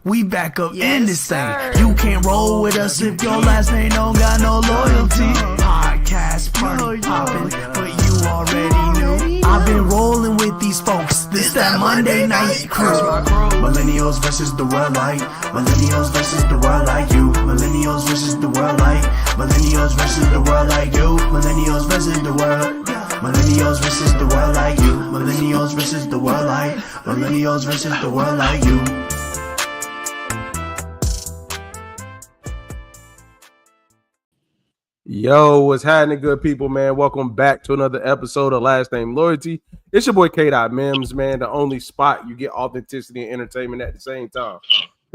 We back up in Yes, this sir. thing. You can't roll with us if your last name don't got no loyalty. Podcast party poppin', but you already knew. I've been rolling with these folks. This that Monday night crew. Millennials versus the world like. Millennials versus the world like you. Millennials versus the world like. Millennials versus the world like you. Millennials versus the world. Millennials versus the world like you. Millennials versus the world like. Millennials versus the world like you. Yo, what's happening, good people, man? Welcome back to another episode of Last Name Loyalty. It's your boy K.Mims, man, the only spot you get authenticity and entertainment at the same time.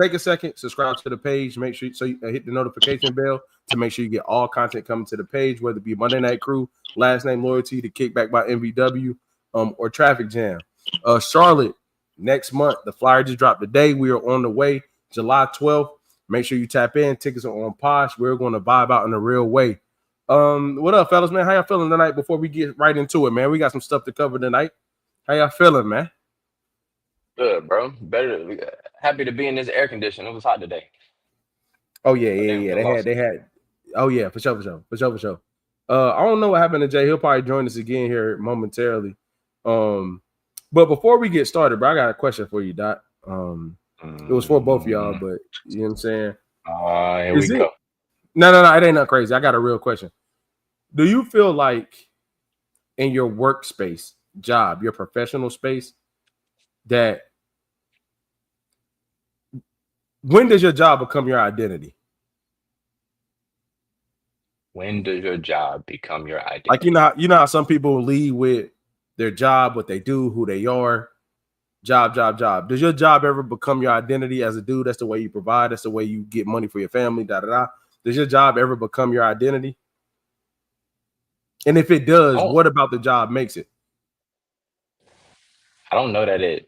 Take a second, subscribe to the page, make sure you hit the notification bell to make sure you get all content coming to the page, whether it be Monday Night Crew, Last Name Loyalty, The Kickback by MVW, or Traffic Jam. Charlotte, next month, the flyer just dropped today. We are on the way, July 12th. Make sure you tap in. Tickets are on Posh. We're going to vibe out in a real way. What up, fellas, man? How y'all feeling tonight before we get right into it, man? We got some stuff to cover tonight. How y'all feeling, man? Good, bro. Happy to be in this air condition. It was hot today. Oh, yeah. They had. Oh, yeah, for sure. I don't know what happened to Jay. He'll probably join us again here momentarily. But before we get started, bro, I got a question for you, Dot. It was for both of y'all, but you know what I'm saying? Here we go. No, it ain't nothing crazy. I got a real question. Do you feel like in your workspace, job, your professional space, that when does your job become your identity? When does your job become your identity? Like, you know how some people lead with their job, what they do, who they are, job. Does your job ever become your identity as a dude? That's the way you provide. That's the way you get money for your family, Does your job ever become your identity? And if it does, what about the job makes it? I don't know that it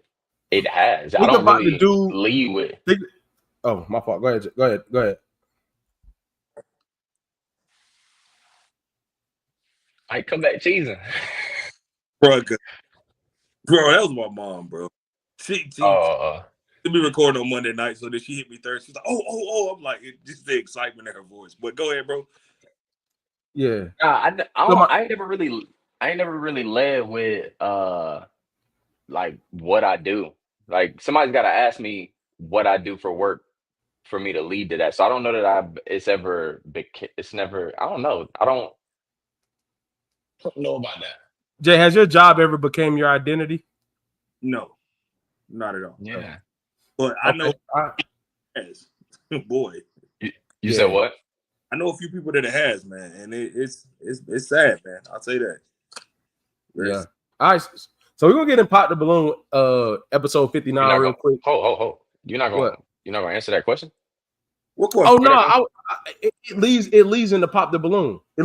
has. Think I don't about really the dude. lead with. Oh, my fault. Go ahead. I come back cheesing. Bro, that was my mom, bro. She be recording on Monday night, so then she hit me Thursday. She's like, oh. I'm like, just the excitement in her voice. But go ahead, bro. Yeah. I ain't never really led with like what I do. Like somebody's got to ask me what I do for work for me to lead to that. So I don't know that it's never. I don't know. I don't know about that. Jay, has your job ever became your identity? No, not at all. Yeah. But I know has. Boy. You said what? I know a few people that it has, man, and it's sad, man. I'll say that. Yeah. All right. So we're gonna get in Pop the Balloon episode 59 real quick. Ho. You're not gonna answer that question? What question? Oh no, it leads into Pop the Balloon. I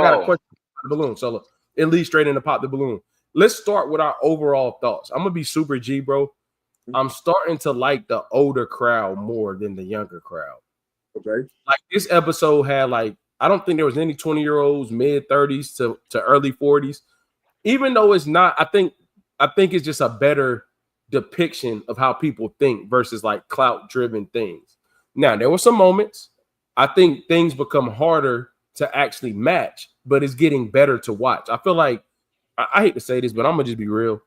got a question for the balloon. So it leads straight into Pop the Balloon. Let's start with our overall thoughts. I'm gonna be super G, bro. I'm starting to like the older crowd more than the younger crowd. Okay. Like this episode had I don't think there was any 20-year-olds, mid 30s to early 40s. Even though it's not, I think it's just a better depiction of how people think versus like clout-driven things. Now, there were some moments. I think things become harder to actually match, but it's getting better to watch. I feel like, I hate to say this, but I'm going to just be real.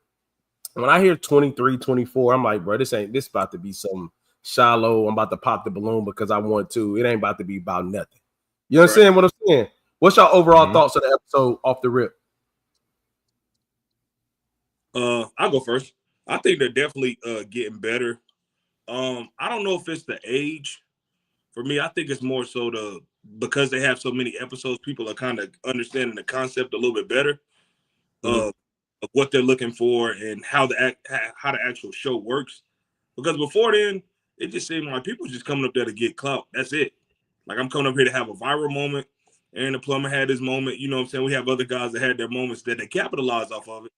When I hear 23, 24, I'm like, bro, this about to be some shallow. I'm about to pop the balloon because I want to. It ain't about to be about nothing. You understand what I'm saying? What's your overall thoughts of the episode off the rip? I'll go first. I think they're definitely getting better. I don't know if it's the age. For me, I think it's more so because they have so many episodes, people are kind of understanding the concept a little bit better of what they're looking for and how the actual show works. Because before then, it just seemed like people just coming up there to get clout. That's it. Like I'm coming up here to have a viral moment. Aaron the Plumber had his moment. You know what I'm saying? We have other guys that had their moments that they capitalized off of it.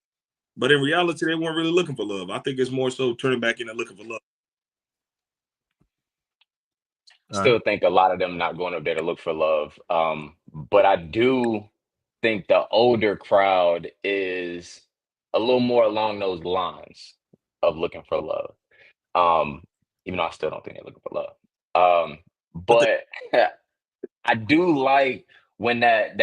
But in reality, they weren't really looking for love. I think it's more so turning back into looking for love. Still think a lot of them not going up there to look for love. But I do think the older crowd is a little more along those lines of looking for love. even though I still don't think they're looking for love. But I do like when that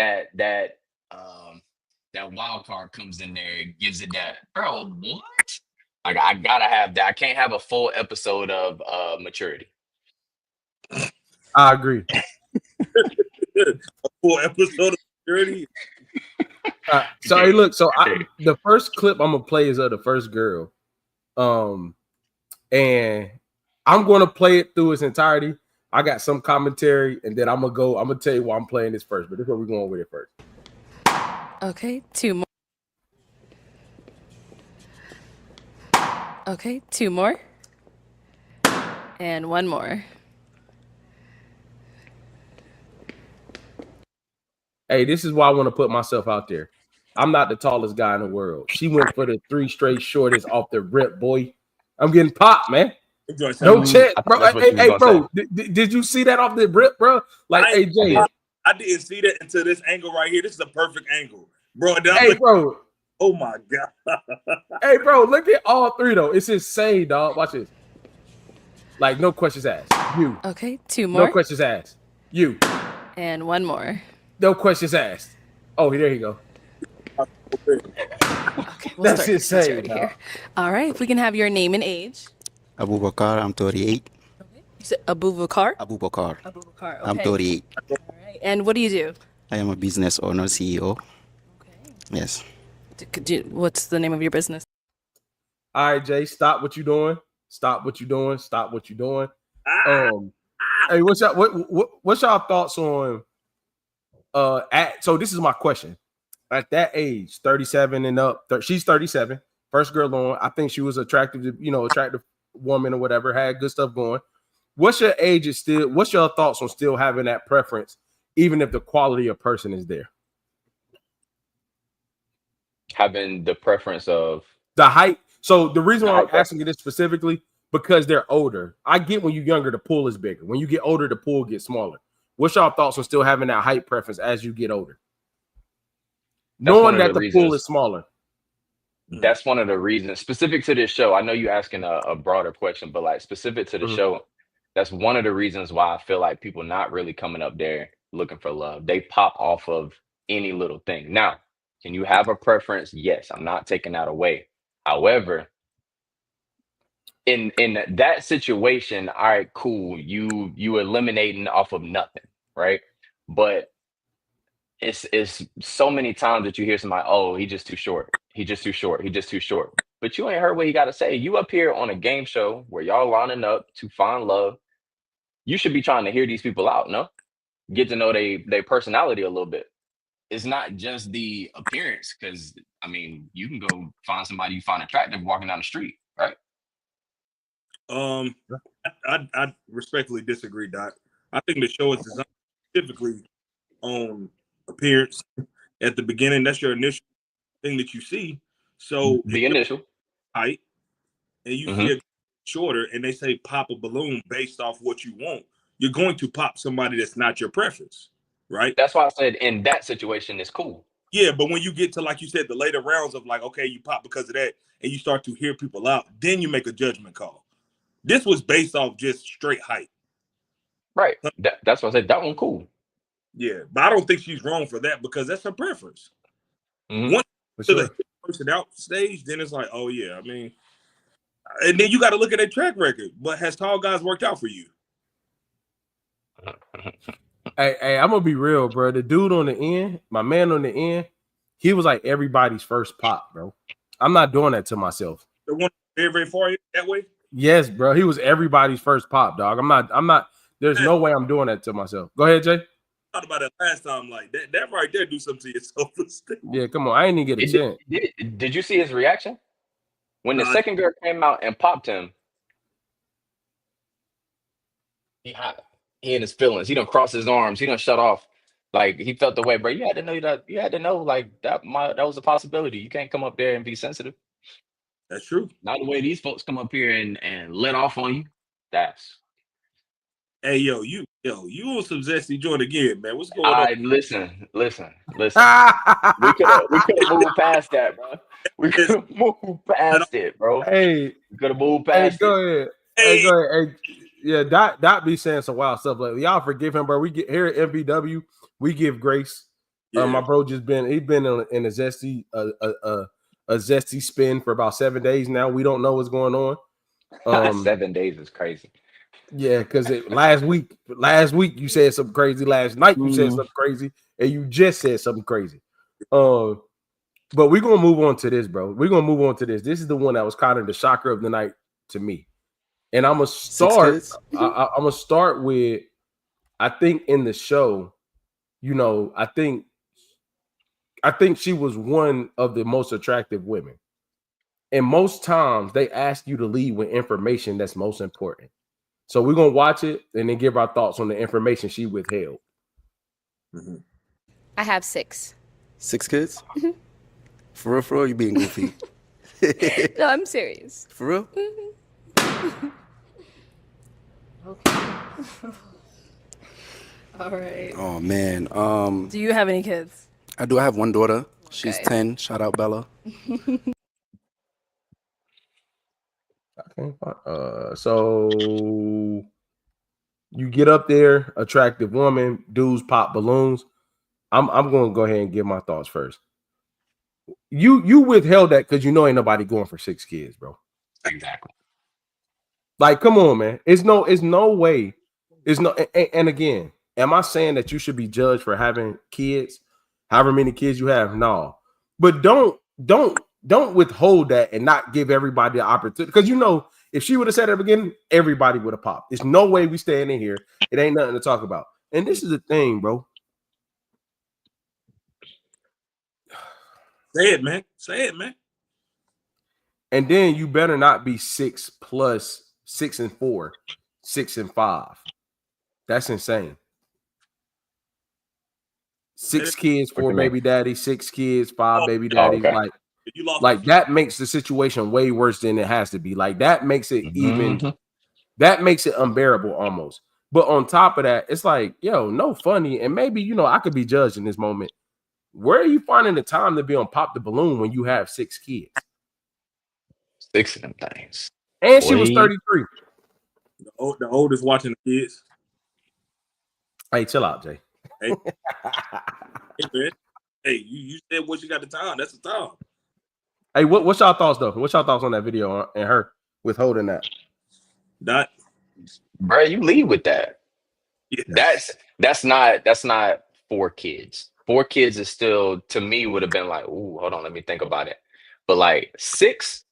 wild card comes in there, it gives it that, bro, what? Like, I gotta have that. I can't have a full episode of maturity. I agree. A full episode of maturity. So hey, look. So the first clip I'm gonna play is of the first girl, and I'm gonna play it through its entirety. I got some commentary, and then I'm gonna tell you why I'm playing this first. But this is where we're going with it first. Okay, 2 more. Okay, 2 more. And 1 more. Hey, this is why I want to put myself out there. I'm not the tallest guy in the world. She went for the 3 straight shortest off the rip, boy. I'm getting popped, man. No chance, bro. Hey, bro. Did you see that off the rip, bro? Like, AJ. I didn't see that until this angle right here. This is a perfect angle, bro. Hey, bro. Oh my god. Hey, bro. Look at all 3 though. It's insane, dog. Watch this. Like, no questions asked. You. Okay, 2 more. No questions asked. You. And 1 more. No questions asked. Oh, there you go. Okay, we'll That's start insane, right here. All right, if we can have your name and age. Abu Bakar, I'm 38. Okay. You said Abu Bakar? Abu Bakar, Abu Bakar, okay. I'm 38. All right, and what do you do? I am a business owner, CEO. Okay. Yes. What's the name of your business? All right, Jay, stop what you're doing. Stop what you're doing. Stop what you're doing. Hey, what's y'all thoughts on so this is my question. At that age, 37 and up, she's 37, first girl on. I think she was attractive woman or whatever, had good stuff going. What's your thoughts on still having that preference, even if the quality of person is there? Having the preference of the height. So the reason why I'm asking you this specifically, because they're older. I get when you're younger, the pool is bigger. When you get older, the pool gets smaller. What's y'all thoughts on still having that height preference as you get older? Knowing that the pool is smaller. That's one of the reasons specific to this show. I know you're asking a broader question, but like specific to the show, that's one of the reasons why I feel like people not really coming up there looking for love. They pop off of any little thing. Now, can you have a preference? Yes, I'm not taking that away. However, in that situation, all right, cool. You eliminating off of nothing, right? But it's so many times that you hear somebody, oh, he just too short. He just too short. He just too short. But you ain't heard what he got to say. You up here on a game show where y'all lining up to find love. You should be trying to hear these people out, no? Get to know their personality a little bit. It's not just the appearance, because I mean, you can go find somebody you find attractive walking down the street, right? I respectfully disagree, Doc. I think the show is designed specifically on appearance at the beginning. That's your initial thing that you see. So the initial height, and you see it shorter, and they say pop a balloon based off what you want. You're going to pop somebody that's not your preference, right? That's why I said in that situation it's cool. Yeah, but when you get to, like you said, the later rounds of like, okay, you pop because of that, and you start to hear people out, then you make a judgment call. This was based off just straight height. Right. That's why I said that one cool. Yeah, but I don't think she's wrong for that because that's her preference. Once to the person out stage, then it's like, oh yeah, I mean, and then you got to look at their track record. But has tall guys worked out for you? Hey, I'm gonna be real, bro. The dude on the end, my man on the end, he was like everybody's first pop, bro. I'm not doing that to myself. The one very, very far that way? Yes, bro. He was everybody's first pop, dog. I'm not. There's no way I'm doing that to myself. Go ahead, Jay. Thought about it last time, like that right there do something to your self-esteem. Yeah, come on. I ain't even get a chance. Did you see his reaction? When the second girl came out and popped him, he in his feelings. He done crossed his arms. He done shut off. Like he felt the way, bro. You had to know that. You had to know like that was a possibility. You can't come up there and be sensitive. That's true. Not the way these folks come up here and let off on you. That's. Hey, you on some zesty joint again, man. What's going on? Listen. we could have moved past that, bro. We could have moved past it, bro. Hey, we could have moved past go ahead. Hey, go ahead. Hey, yeah, Dot be saying some wild stuff lately. Y'all forgive him, bro. We get here at MVW, we give grace. Yeah. My bro he's been in a zesty a zesty spin for about 7 days now. We don't know what's going on. 7 days is crazy. Yeah, because last week you said something crazy. Last night you said something crazy, and you just said something crazy. But we're gonna move on to this, bro. We're gonna move on to this. This is the one that was kind of the shocker of the night to me. And I'm gonna start. I'm gonna start with. I think in the show, I think she was one of the most attractive women. And most times they ask you to lead with information that's most important. So we're gonna watch it and then give our thoughts on the information she withheld. Mm-hmm. I have 6. 6 kids? For real, you being goofy? No, I'm serious. For real? Okay. All right. Oh man. Do you have any kids? I do. I have one daughter. She's Okay. 10. Shout out Bella. So you get up there, attractive woman, dudes pop balloons. I'm gonna go ahead and give my thoughts first. You withheld that because you know ain't nobody going for 6 kids, bro. Exactly. Like, come on, man. It's no way. And again, am I saying that you should be judged for having kids, however many kids you have? No. But don't withhold that and not give everybody the opportunity. Because if she would have said it at the beginning, everybody would have popped. There's no way we standing here. It ain't nothing to talk about. And this is the thing, bro. Say it, man. Say it, man. And then you better not be 6 plus 6 and 4, 6 and 5. That's insane. 6 kids, 4 baby daddies, 6 kids, 5 baby daddies. Okay. Like that makes the situation way worse than it has to be. Like that makes it that makes it unbearable almost. But on top of that, it's like, yo, no funny. And maybe, I could be judged in this moment. Where are you finding the time to be on Pop the Balloon when you have 6 kids? 6 of them things. And she was 33. The oldest watching the kids. Hey, chill out, Jay. Hey, man. Hey, you said what you got the time. That's the time. Hey, what's y'all thoughts though? What's y'all thoughts on that video and her withholding that? Bro, you lead with that. Yeah. That's not 4 kids. 4 kids is still, to me, would have been like, ooh, hold on, let me think about it. But like 6,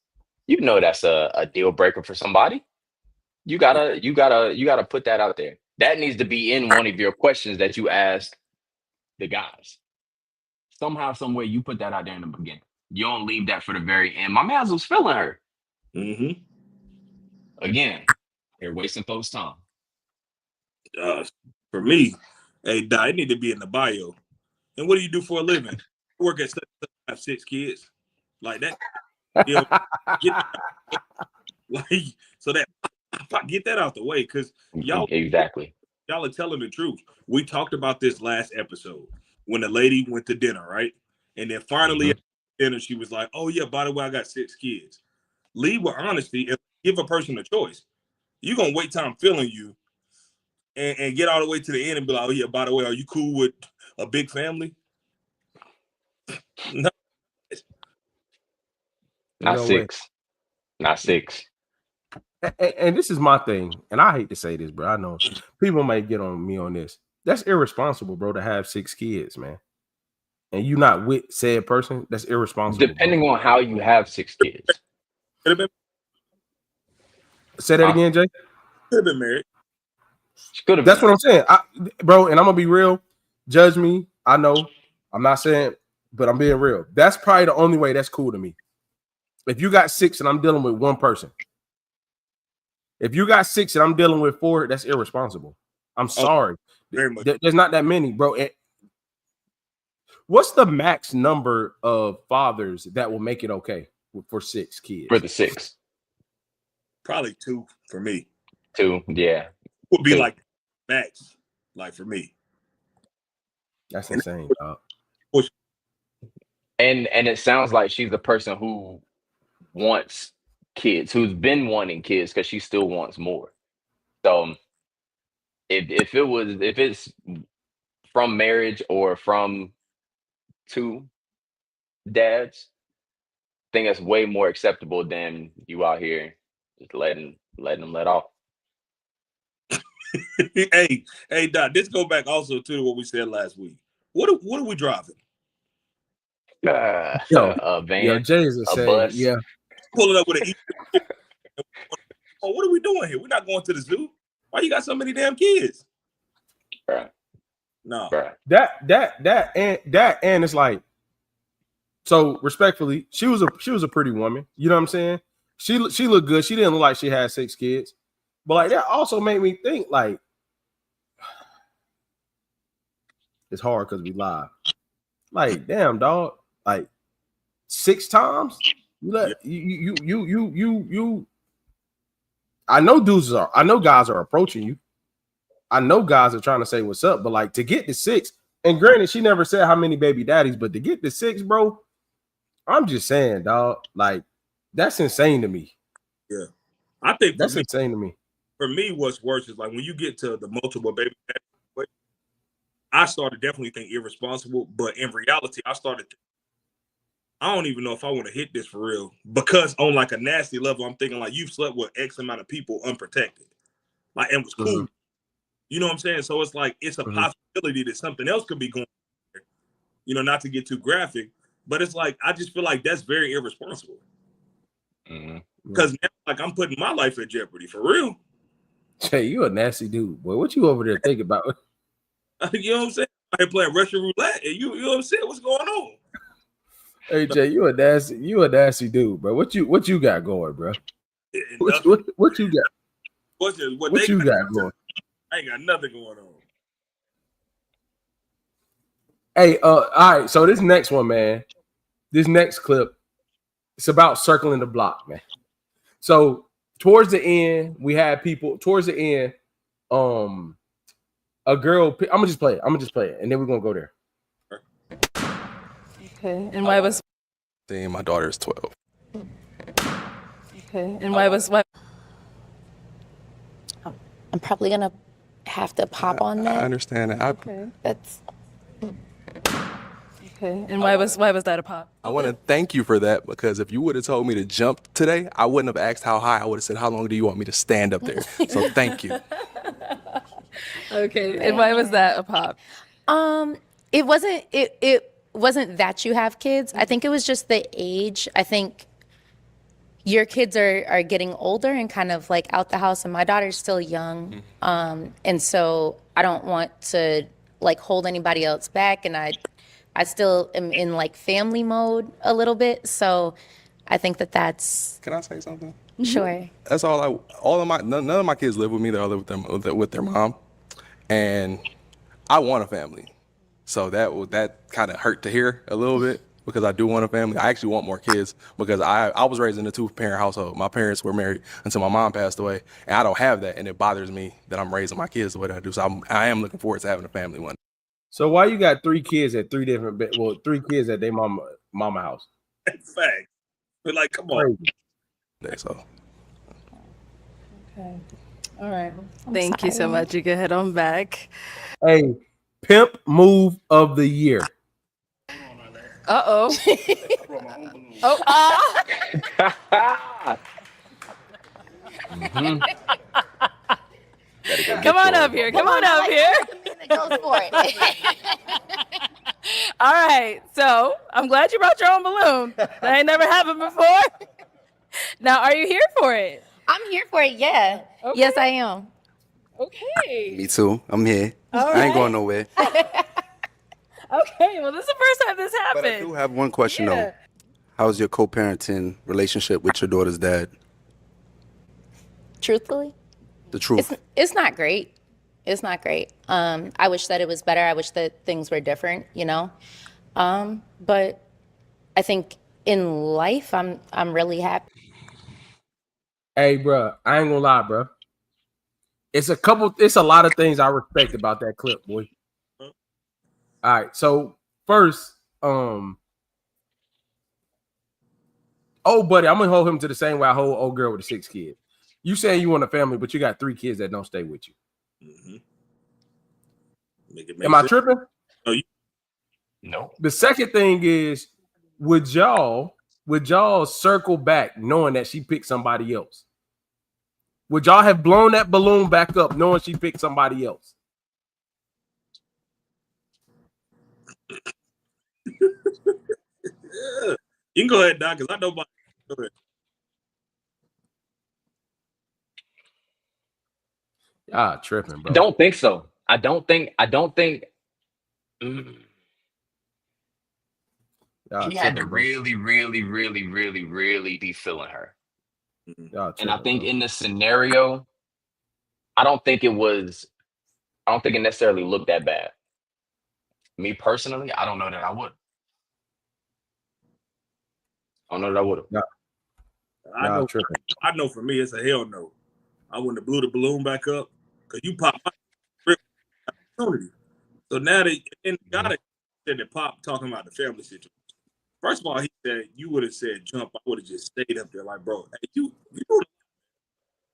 that's a deal breaker for somebody. You gotta put that out there. That needs to be in one of your questions that you ask the guys. Somehow, some way, you put that out there in the beginning. You don't leave that for the very end. My man was feeling her. Mm-hmm. Again, they're wasting folks' time. For me, hey, it need to be in the bio. And what do you do for a living? I work at I have 6 kids. Like that. So that get that out the way, because y'all are telling the truth. We talked about this last episode when the lady went to dinner, right? And then finally at dinner, she was like, oh yeah, by the way, I got 6 kids. Lead with honesty and give a person a choice. You're gonna wait till I'm feeling you and get all the way to the end and be like, oh yeah, by the way, are you cool with a big family? No. Not 6. Not 6. And this is my thing, and I hate to say this, bro. I know people might get on me on this. That's irresponsible, bro, to have 6 kids, man. And you not with said person, that's irresponsible. Depending on how you have 6 kids. Say that again, Jay. Could have been married. That's what I'm saying, bro. And I'm gonna be real. Judge me. I know. I'm not saying, but I'm being real. That's probably the only way that's cool to me. If you got 6 and I'm dealing with one person, if you got 6 and I'm dealing with 4, that's irresponsible. I'm sorry. Very much. There's not that many, bro. What's the max number of fathers that will make it okay for 6 kids? For the 6. Probably 2 for me. 2, yeah. Would be 2. Like max, like for me. That's insane, dog. And it sounds like she's the person who wants kids, who's been wanting kids because she still wants more. So if it's from marriage or from two dads, I think that's way more acceptable than you out here just letting them let off. hey, Doc. This go back also to what we said last week. What are we driving? Yo, A yo, van, Jay's a insane. bus. Yeah. Pulling up with an oh, what are we doing here? We're not going to the zoo. Why you got so many damn kids? Right. No. Right. That and it's like, so respectfully, she was a pretty woman. You know what I'm saying? She looked good. She didn't look like she had 6 kids. But like that also made me think like it's hard because we live. Like, damn, dog. Like 6 times? You let you I know guys are approaching you. I know guys are trying to say what's up, but like to get to 6, and granted, she never said how many baby daddies, but to get to 6, bro, I'm just saying, dog, like that's insane to me. Yeah. I think That's insane to me. For me, what's worse is like when you get to the multiple baby daddies, I started definitely think irresponsible, but in reality, I don't even know if I want to hit this for real, because on like a nasty level, I'm thinking like you've slept with X amount of people unprotected, like, and was cool. Mm-hmm. You know what I'm saying? So it's like it's a possibility that something else could be going on. You know, not to get too graphic, but it's like I just feel like that's very irresponsible. Because now, like, I'm putting my life at jeopardy for real. Hey, you a nasty dude, boy. What you over there thinking about? You know what I'm saying? I playing Russian roulette, and you know what I'm saying? What's going on? Hey Jay, you a nasty dude, bro. What you got going, bro? What you got? What you got going? I ain't got nothing going on. Hey, all right. So this next one, man, this next clip, it's about circling the block, man. So towards the end, we had people. Towards the end, a girl. I'm gonna just play it, and then we're gonna go there. Okay. And why was? My daughter is 12. Okay. And why? I'm probably gonna have to pop on that. I understand that. Okay. That's Okay. And why was that a pop? I want to thank you for that, because if you would have told me to jump today, I wouldn't have asked how high. I would have said, how long do you want me to stand up there? So thank you. Okay. And why was that a pop? it wasn't that you have kids. I think it was just the age. I think your kids are getting older and kind of like out the house, and my daughter's still young. And so I don't want to like hold anybody else back, and I still am in like family mode a little bit. So I think that's. Can I say something? Sure. That's all. None of my kids live with me. They all live with their mom, and I want a family. So that kind of hurt to hear a little bit, because I do want a family. I actually want more kids, because I was raised in a 2-parent household. My parents were married until my mom passed away, and I don't have that, and it bothers me that I'm raising my kids the way that I do. So I am looking forward to having a family one. So why you got 3 kids at 3 different? 3 kids at their mama house. Fact. But like, come on. So. Okay. All right. Thank you so much. You can head on back. Hey, pimp move of the year. Uh-oh. Come on up here. Come on up here. Go for it. All right. So I'm glad you brought your own balloon. That ain't never happened before. Now, are you here for it? I'm here for it. Yeah. Okay. Yes, I am. Okay. Me too. I'm here. All I ain't going nowhere. Okay. Well, this is the first time this happened. But I do have one question though. How's your co-parenting relationship with your daughter's dad? Truthfully, The truth. it's not great. It's not great. I wish that it was better. I wish that things were different, you know. But I think in life, I'm really happy. Hey, bro, I ain't gonna lie, bro. It's a lot of things I respect about that clip, boy. All right, so first, Oh, buddy, I'm gonna hold him to the same way I hold old girl with the 6 kids. You saying you want a family, but you got 3 kids that don't stay with you. Mm-hmm. Make it make Am I sense. tripping? No. The second thing is, would y'all circle back knowing that she picked somebody else? Would y'all have blown that balloon back up knowing she picked somebody else? Yeah. You can go ahead, Doc, because I know about. Go ahead. Tripping, bro. I don't think so. I don't think. He had to really, really, really, really, really be feeling her. And I think in this scenario, I don't think it necessarily looked that bad. Me personally, I don't know that I would. I don't know that I would have. I know for me, it's a hell no. I wouldn't have blew the balloon back up because you popped my opportunity. So now that and got it said that Pop talking about the family situation. First of all, he said you would have said jump. I would have just stayed up there like, bro, hey, you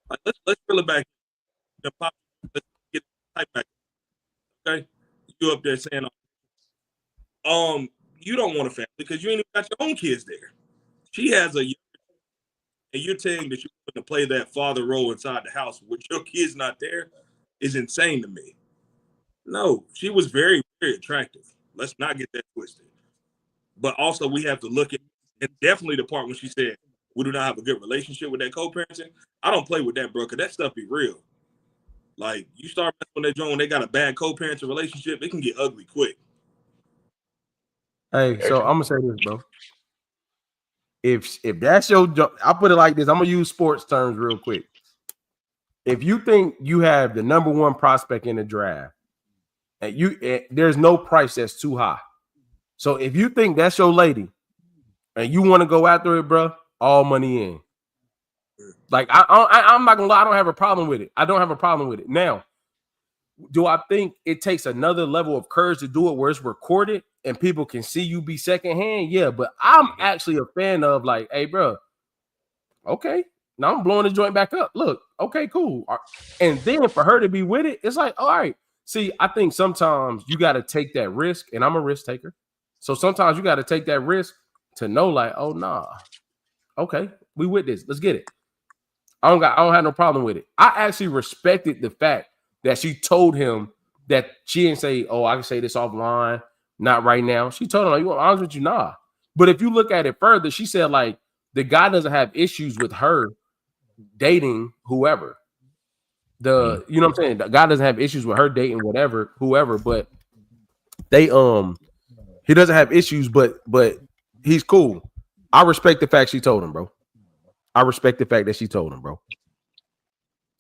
like, let's reel it back. Pop, let's get type back. Okay, you up there saying, you don't want a family because you ain't even got your own kids there. She has a, and you're saying that you're going to play that father role inside the house with your kids not there is insane to me. No, she was very, very attractive. Let's not get that twisted. But also, we have to look at, and definitely the part when she said we do not have a good relationship with that co-parenting. I don't play with that, bro, because that stuff be real. Like, you start messing with that joint when they got a bad co-parenting relationship, it can get ugly quick. Hey, so I'm gonna say this, bro. If that's your job, I'll put it like this. I'm gonna use sports terms real quick. If you think you have the number 1 prospect in the draft, and there's no price that's too high. So if you think that's your lady, and you want to go after it, bro, all money in. Like I'm not gonna lie, I don't have a problem with it. I don't have a problem with it. Now, do I think it takes another level of courage to do it where it's recorded and people can see you be secondhand? Yeah, but I'm actually a fan of like, hey, bro, okay, now I'm blowing the joint back up. Look, okay, cool. And then for her to be with it, it's like, all right. See, I think sometimes you got to take that risk, and I'm a risk taker. So sometimes you got to take that risk to know, like, oh nah, okay, we with this. Let's get it. I don't have no problem with it. I actually respected the fact that she told him that she didn't say, oh, I can say this offline, not right now. She told him, like, you want honest with you, nah. But if you look at it further, she said, like, the guy doesn't have issues with her dating whoever. You know what I'm saying? The guy doesn't have issues with her dating whoever, but they he doesn't have issues, but he's cool. I respect the fact she told him, bro. I respect the fact that she told him, bro.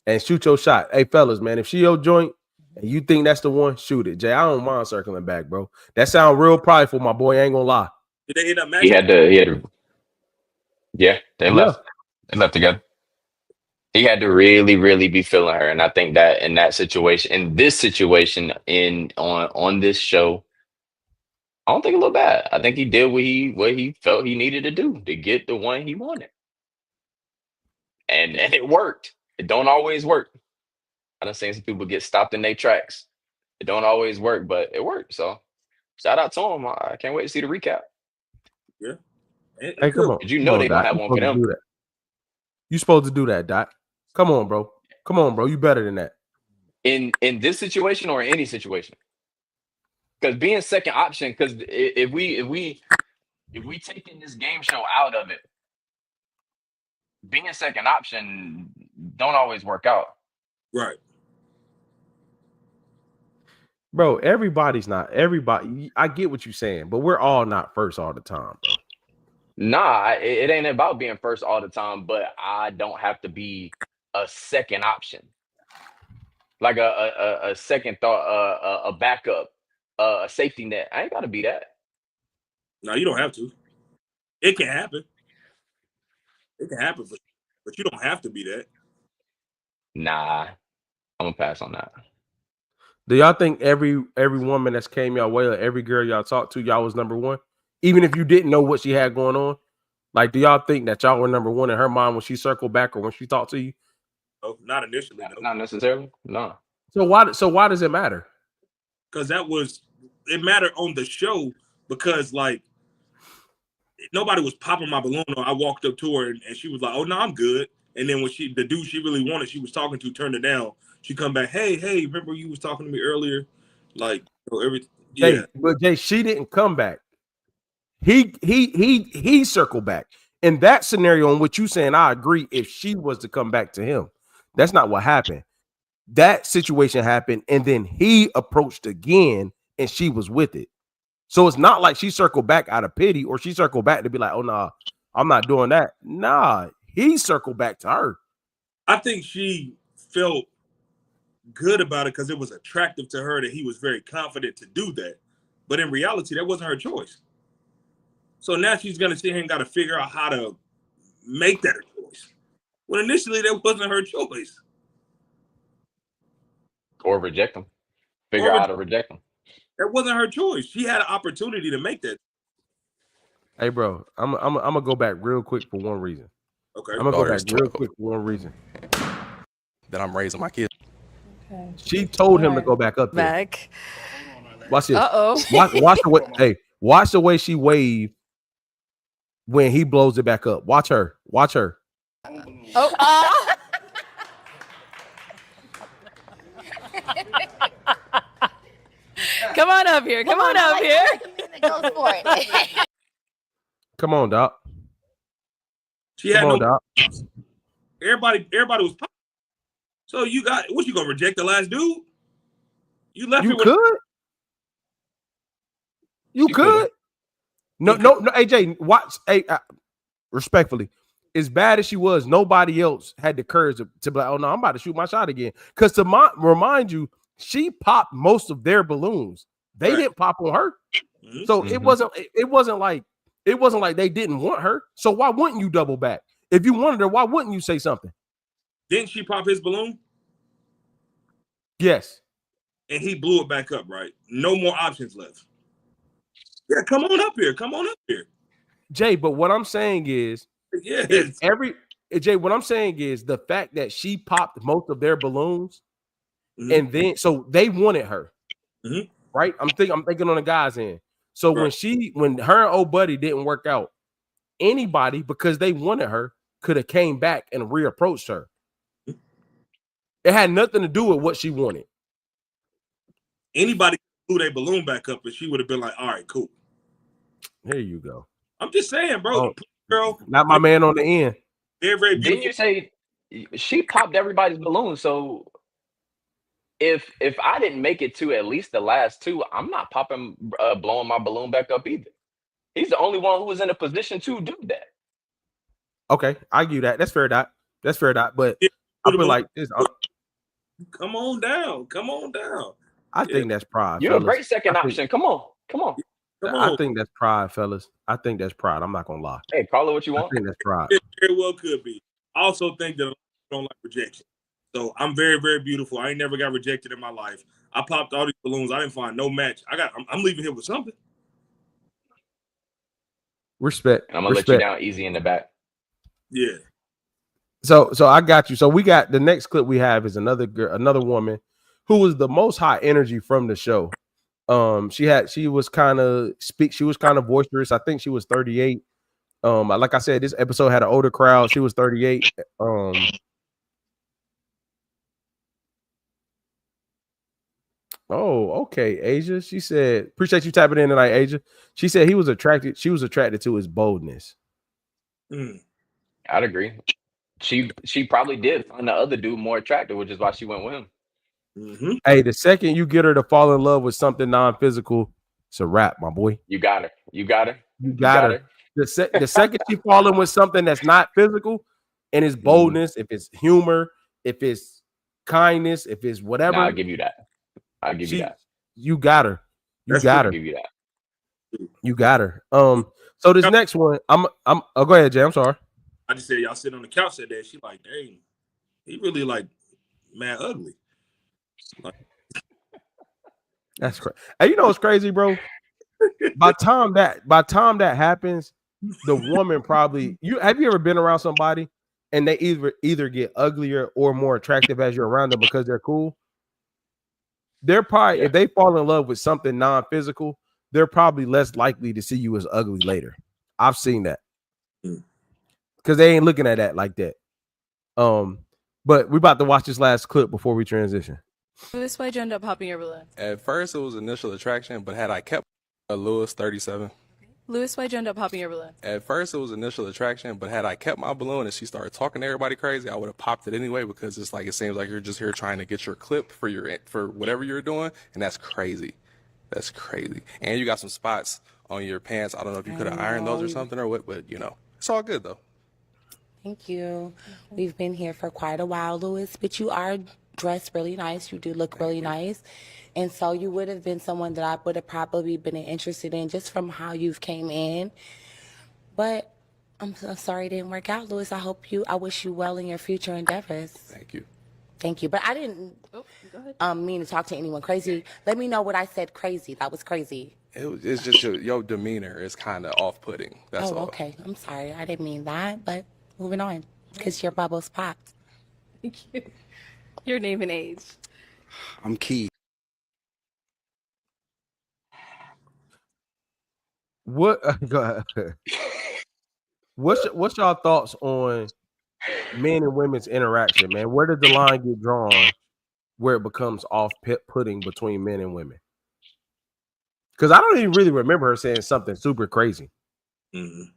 And shoot your shot. Hey, fellas, man, if she your joint and you think that's the one, shoot it. Jay, I don't mind circling back, bro. That sound real prideful, my boy. I ain't gonna lie. Did they end up He matching? had to. Yeah, they left. They left together. He had to really, really be feeling her, and I think that in this situation, on this show, I don't think it looked bad. I think he did what he felt he needed to do to get the one he wanted, and it worked. It don't always work. I done seen some people get stopped in their tracks. It don't always work, but it worked. So shout out to him. I can't wait to see the recap. Yeah. Hey, come on. You know they don't have one for them. You supposed to do that, Doc. Come on, bro. Come on, bro. You better than that. In this situation or in any situation. Because being second option, because if we taking this game show out of it, being second option don't always work out. Right. Bro, everybody's not everybody. I get what you're saying, but we're all not first all the time, bro. Nah, it ain't about being first all the time, but I don't have to be a second option. Like a second thought, a backup, a safety net. I ain't gotta be that. No, you don't have to. It can happen. It can happen, but you don't have to be that. Nah, I'm gonna pass on that. Do y'all think every woman that's came y'all way or every girl y'all talked to, y'all was number 1? Even if you didn't know what she had going on? Like, do y'all think that y'all were number one in her mind when she circled back or when she talked to you? No, not initially, no. Not necessarily. No. So why does it matter? Because it mattered on the show because like nobody was popping my balloon. I walked up to her and she was like, "Oh no, I'm good." And then when the dude she really wanted, she was talking to, turned it down. She come back, hey, remember you was talking to me earlier? Like, everything. Yeah. But Jay, she didn't come back. He circled back. In that scenario in which you saying, I agree, if she was to come back to him, that's not what happened. That situation happened, and then he approached again, and she was with it. So it's not like she circled back out of pity, or she circled back to be like, oh, nah, I'm not doing that. Nah, he circled back to her. I think she felt good about it because it was attractive to her that he was very confident to do that. But in reality, that wasn't her choice. So now she's going to sit here and got to figure out how to make that a choice. When initially that wasn't her choice. Or reject them. Figure out how to reject them. That wasn't her choice. She had an opportunity to make that. Hey, bro, I'm gonna go back real quick for one reason. Okay. I'm gonna go back real quick for one reason. That I'm raising my kids. Okay. She told him to go back up there. Back. Watch this. Uh-oh. Watch the way. Hey, watch the way she waved when he blows it back up. Watch her. Watch her. Oh. Come on up here. Come on up here. Goes for it. Come on, Doc. She had Come on, no. Doc. Everybody was popping. So you gonna reject the last dude? You left You it with. could. You could. No, AJ, watch. Hey, respectfully, as bad as she was, nobody else had the courage to be like, oh no, I'm about to shoot my shot again. Because to remind you, she popped most of their balloons. They didn't pop on her. Mm-hmm. So it wasn't like they didn't want her. So why wouldn't you double back? If you wanted her, why wouldn't you say something? Didn't she pop his balloon? Yes. And he blew it back up, right? No more options left. Yeah, come on up here. Come on up here. Jay, but what I'm saying is, Jay, what I'm saying is the fact that she popped most of their balloons, and then so they wanted her, right? I'm thinking on the guy's end. So when her and old buddy didn't work out, anybody, because they wanted her, could have came back and reapproached her. It had nothing to do with what she wanted. Anybody blew their balloon back up, and she would have been like, all right, cool. There you go. I'm just saying, bro. Girl, not my man on the end. Very, very beautiful. Didn't you say she popped everybody's balloon? So if I didn't make it to at least the last two, I'm not blowing my balloon back up either. He's the only one who was in a position to do that. Okay, I give you that. That's fair, Doc. That's fair, Doc. But I feel like this. Come on down. Come on down. I think that's pride. You're fellas. a great second option. Come on. I think that's pride, fellas. I think that's pride. I'm not gonna lie. Hey, call it what you want. I think that's pride. It very well could be. I also think that I don't like rejection. So I'm very, very beautiful. I ain't never got rejected in my life. I popped all these balloons. I didn't find no match. I'm leaving here with something. Respect. And I'm gonna let you down easy in the back. Yeah. So I got you. So we got the next clip we have is another woman who was the most high energy from the show. She was kind of boisterous. I think she was 38. Like I said, this episode had an older crowd. She was 38. Oh, okay, Asia. She said, appreciate you tapping in tonight, Asia. She said she was attracted to his boldness. I'd agree. She probably did find the other dude more attractive, which is why she went with him. Hey, the second you get her to fall in love with something non-physical, it's a wrap, my boy. You got her. The second she fall in with something that's not physical, and it's boldness, if it's humor, if it's kindness, if it's whatever, I'll give you that. You that. You got her. You got her. Give you that. You got her. So this next one, I'm go ahead, Jay. I'm sorry. I just said y'all sit on the couch that day. She like, dang, he really like mad ugly. Like, that's crazy. Hey, you know what's crazy, bro? By time that happens, the woman probably have you ever been around somebody and they either get uglier or more attractive as you're around them because they're cool? They're probably if they fall in love with something non-physical, they're probably less likely to see you as ugly later. I've seen that. Because they ain't looking at that like that. But we're about to watch this last clip before we transition. Lewis, why'd you end up popping your balloon? At first, it was initial attraction, but had I kept Lewis 37. Lewis, why'd you end up popping your balloon? At first, it was initial attraction, but had I kept my balloon and she started talking to everybody crazy, I would have popped it anyway because it's like it seems like you're just here trying to get your clip for whatever you're doing, and that's crazy. That's crazy. And you got some spots on your pants. I don't know if you could have ironed those or something or what, but you know, it's all good though. Thank you. We've been here for quite a while, Lewis, but you are dressed really nice. You do look really nice. And so you would have been someone that I would have probably been interested in just from how you've came in. But I'm so sorry it didn't work out, Lewis. I wish you well in your future endeavors. Thank you. Thank you. But I didn't mean to talk to anyone crazy. Let me know what I said crazy. That was crazy. It's just your demeanor is kind of off-putting. That's all. Okay. I'm sorry. I didn't mean that, but moving on because your bubbles popped. Thank you. Your name and age. I'm Key. What go ahead. What's y'all thoughts on men and women's interaction, man? Where did the line get drawn where it becomes off-putting between men and women? Because I don't even really remember her saying something super crazy. Mm-hmm.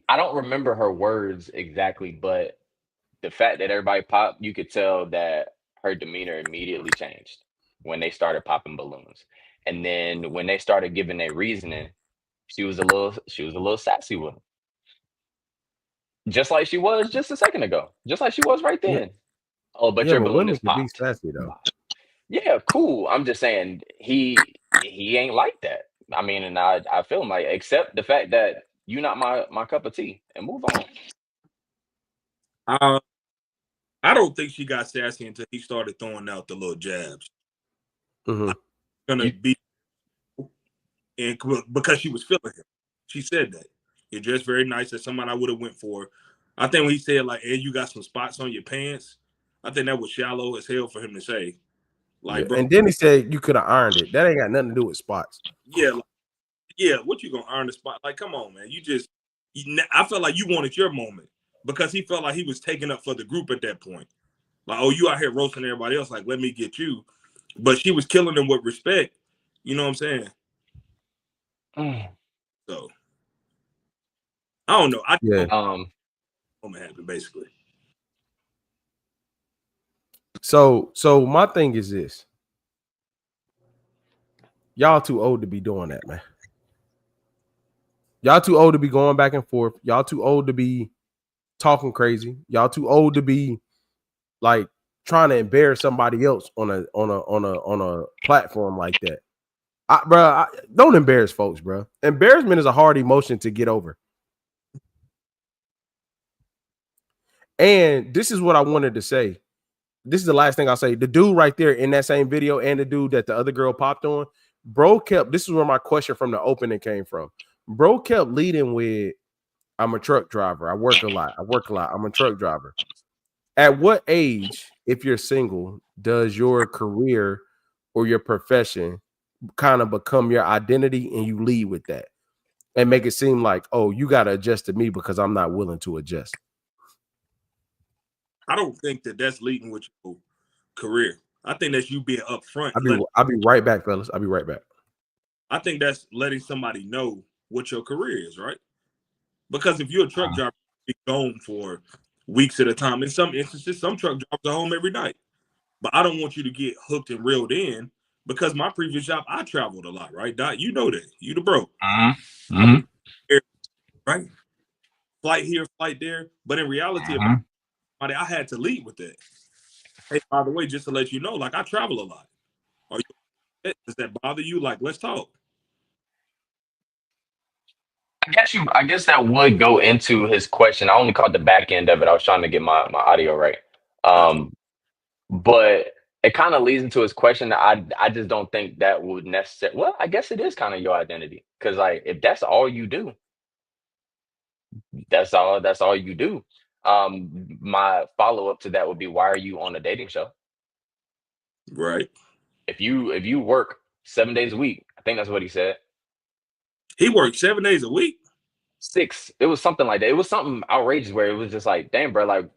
I don't remember her words exactly, but the fact that everybody popped, you could tell that her demeanor immediately changed when they started popping balloons. And then when they started giving their reasoning, she was a little sassy with them. Just like she was just a second ago. Just like she was right then. Yeah. Oh, but your balloon is popped. Be sassy, though. Yeah, cool. I'm just saying he ain't like that. I mean, and I feel him like accept the fact that you're not my cup of tea and move on. I don't think she got sassy until he started throwing out the little jabs. Mm-hmm. Gonna be, and because she was feeling him, she said that you're dressed very nice. That's somebody I would have went for. I think when he said like, "Hey, you got some spots on your pants," I think that was shallow as hell for him to say. Like, bro, and then he said you could have ironed it. That ain't got nothing to do with spots. Yeah, what you gonna iron the spot? Like, come on, man. I felt like you wanted your moment because he felt like he was taking up for the group at that point. Like, oh, you out here roasting everybody else. Like, let me get you. But she was killing them with respect. You know what I'm saying? So, I don't know. Moment happened basically. So my thing is this. Y'all too old to be doing that, man. Y'all too old to be going back and forth. Y'all too old to be talking crazy. Y'all too old to be like trying to embarrass somebody else on a platform like that. Don't embarrass folks, bro. Embarrassment is a hard emotion to get over. And this is what I wanted to say. This is the last thing I'll say. The dude right there in that same video and the dude that the other girl popped on, this is where my question from the opening came from. Bro kept leading with, I'm a truck driver. I work a lot. I'm a truck driver. At what age, if you're single, does your career or your profession kind of become your identity and you lead with that and make it seem like, oh, you got to adjust to me because I'm not willing to adjust? I don't think that's leading with your career. I think that's you being upfront. I'll be right back, fellas. I'll be right back. I think that's letting somebody know what your career is, right? Because if you're a truck driver, you're gone for weeks at a time. In some instances, some truck drivers are home every night. But I don't want you to get hooked and reeled in because my previous job, I traveled a lot, right? Dot, you know that. You the bro. Right? Flight here, flight there. But in reality, I had to lead with that. Hey, by the way, just to let you know, like I travel a lot. Does that bother you? Like, let's talk. I guess that would go into his question. I only caught the back end of it. I was trying to get my audio right. But it kind of leads into his question. I just don't think that would necessarily. Well, I guess it is kind of your identity because like if that's all you do, that's all you do. My follow up to that would be, why are you on a dating show? Right. If you work 7 days a week, I think that's what he said. He worked 7 days a week. 6. It was something like that. It was something outrageous where it was just like, damn, bro, like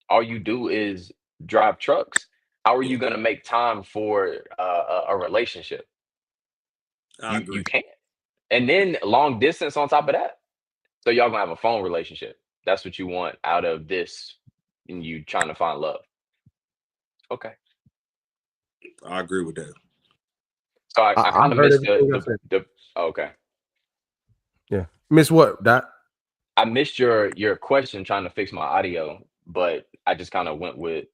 all you do is drive trucks. How are you gonna make time for a relationship? I agree. You can't. And then long distance on top of that. So y'all gonna have a phone relationship. That's what you want out of this, and you trying to find love. Okay. I agree with that. So I I kind of heard missed everything I said. the okay. Yeah. Miss what, Dot? I missed your question trying to fix my audio, but I just kind of went with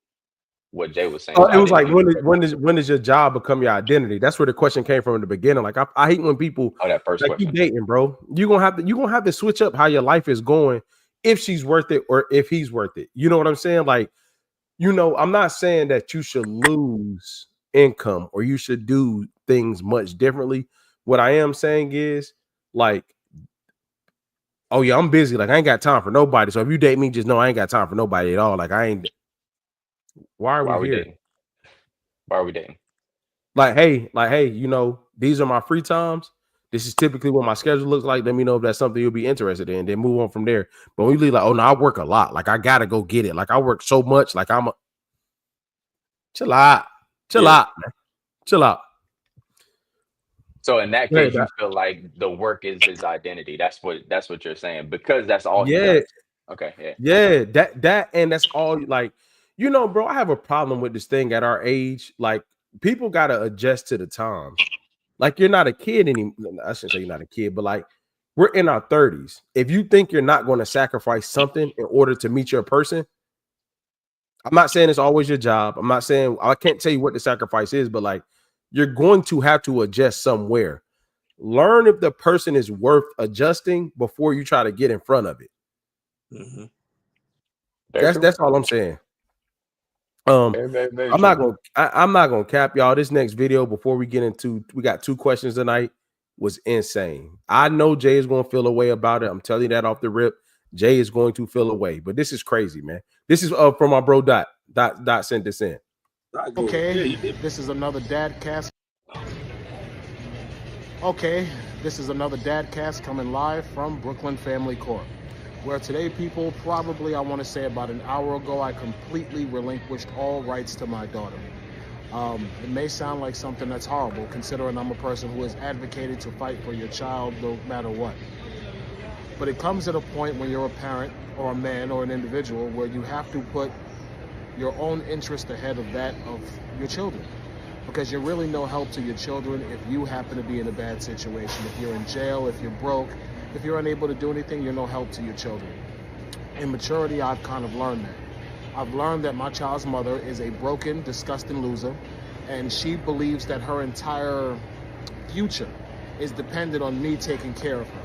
what Jay was saying. Oh, So it I was didn't like hear when does your job become your identity? That's where the question came from in the beginning. Like I hate when people that first like you question. dating, bro. You're gonna have to switch up how your life is going if she's worth it or if he's worth it. You know what I'm saying? Like, I'm not saying that you should lose income or you should do things much differently. What I am saying is like, oh yeah, I'm busy. Like I ain't got time for nobody. So if you date me, just know I ain't got time for nobody at all. Like I ain't. Why are we here? dating? Why are we dating? Like, hey, these are my free times. This is typically what my schedule looks like. Let me know if that's something you'll be interested in. Then move on from there. But we leave like, oh no, I work a lot. Like I gotta go get it. Like I work so much. Like chill out, man. Chill out. So in that case, you feel like the work is his identity. That's what you're saying, because that's all he does. Okay, yeah. Yeah, that and that's all. Like, bro, I have a problem with this thing at our age. Like, people gotta adjust to the times. Like, you're not a kid anymore. I shouldn't say you're not a kid, but like, we're in our 30s. If you think you're not going to sacrifice something in order to meet your person, I'm not saying it's always your job. I'm not saying I can't tell you what the sacrifice is, but like, you're going to have to adjust somewhere. Learn if the person is worth adjusting before you try to get in front of it. Mm-hmm. That's all I'm saying. Very I'm not gonna cap y'all. This next video, before we get into, we got 2 questions tonight, was insane. I know Jay is gonna feel a way about it. I'm telling you that off the rip. Jay is going to feel a way, but this is crazy, man. This is from my bro Dot sent this in. Okay, this is another dad cast. Okay, this is another dad cast coming live from Brooklyn Family Court, where today, people, probably I want to say about an hour ago, I completely relinquished all rights to my daughter. It may sound like something that's horrible, considering I'm a person who has advocated to fight for your child no matter what. But it comes at a point when you're a parent or a man or an individual where you have to put your own interest ahead of that of your children. Because you're really no help to your children if you happen to be in a bad situation. If you're in jail, if you're broke, if you're unable to do anything, you're no help to your children. In maturity, I've kind of learned that. I've learned that my child's mother is a broken, disgusting loser, and she believes that her entire future is dependent on me taking care of her.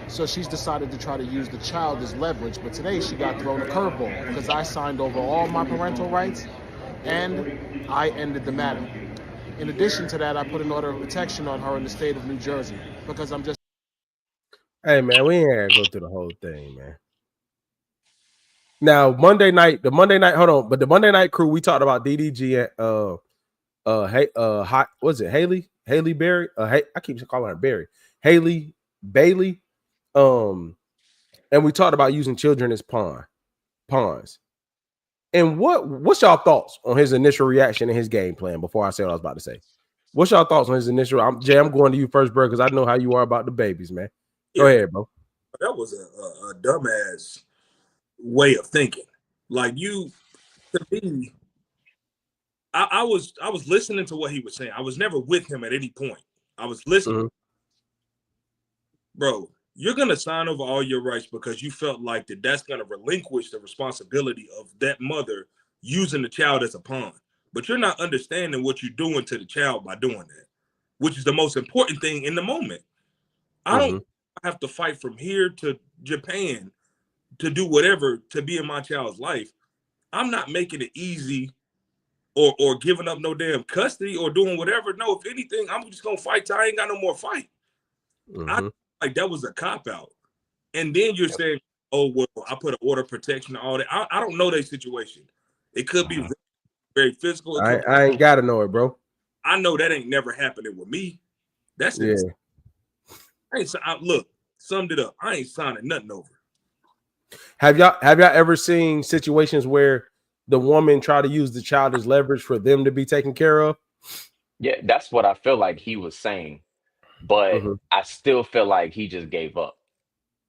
So she's decided to try to use the child as leverage, but today she got thrown a curveball because I signed over all my parental rights and I ended the matter. In addition to that, I put an order of protection on her in the state of New Jersey because I'm just... Hey, man, we ain't gotta go through the whole thing, man. Now, the Monday night crew, we talked about DDG and what's it, Haley Berry? I keep calling her Berry. Haley Bailey. And we talked about using children as pawns. And what's y'all thoughts on his initial reaction and his game plan before I say what I was about to say? What's y'all thoughts on his initial? Jay, I'm going to you first, bro, because I know how you are about the babies, man. Go ahead, bro. That was a dumbass way of thinking. Like, to me, I was listening to what he was saying. I was never with him at any point. I was listening. Mm-hmm. Bro, you're gonna sign over all your rights because you felt like that's gonna relinquish the responsibility of that mother using the child as a pawn. But you're not understanding what you're doing to the child by doing that, which is the most important thing in the moment. I don't have to fight from here to Japan to do whatever to be in my child's life. I'm not making it easy or giving up no damn custody or doing whatever. No, if anything, I'm just gonna fight till I ain't got no more fight. I like that was a cop out. And then you're saying, oh well, I put an order of protection and all that. I don't know their situation. It could be very physical. I ain't gotta know it, bro. I know that ain't never happening with me. That's it. Look, summed it up. I ain't signing nothing over. Have y'all ever seen situations where the woman try to use the child as leverage for them to be taken care of? Yeah, that's what I feel like he was saying, but I still feel like he just gave up.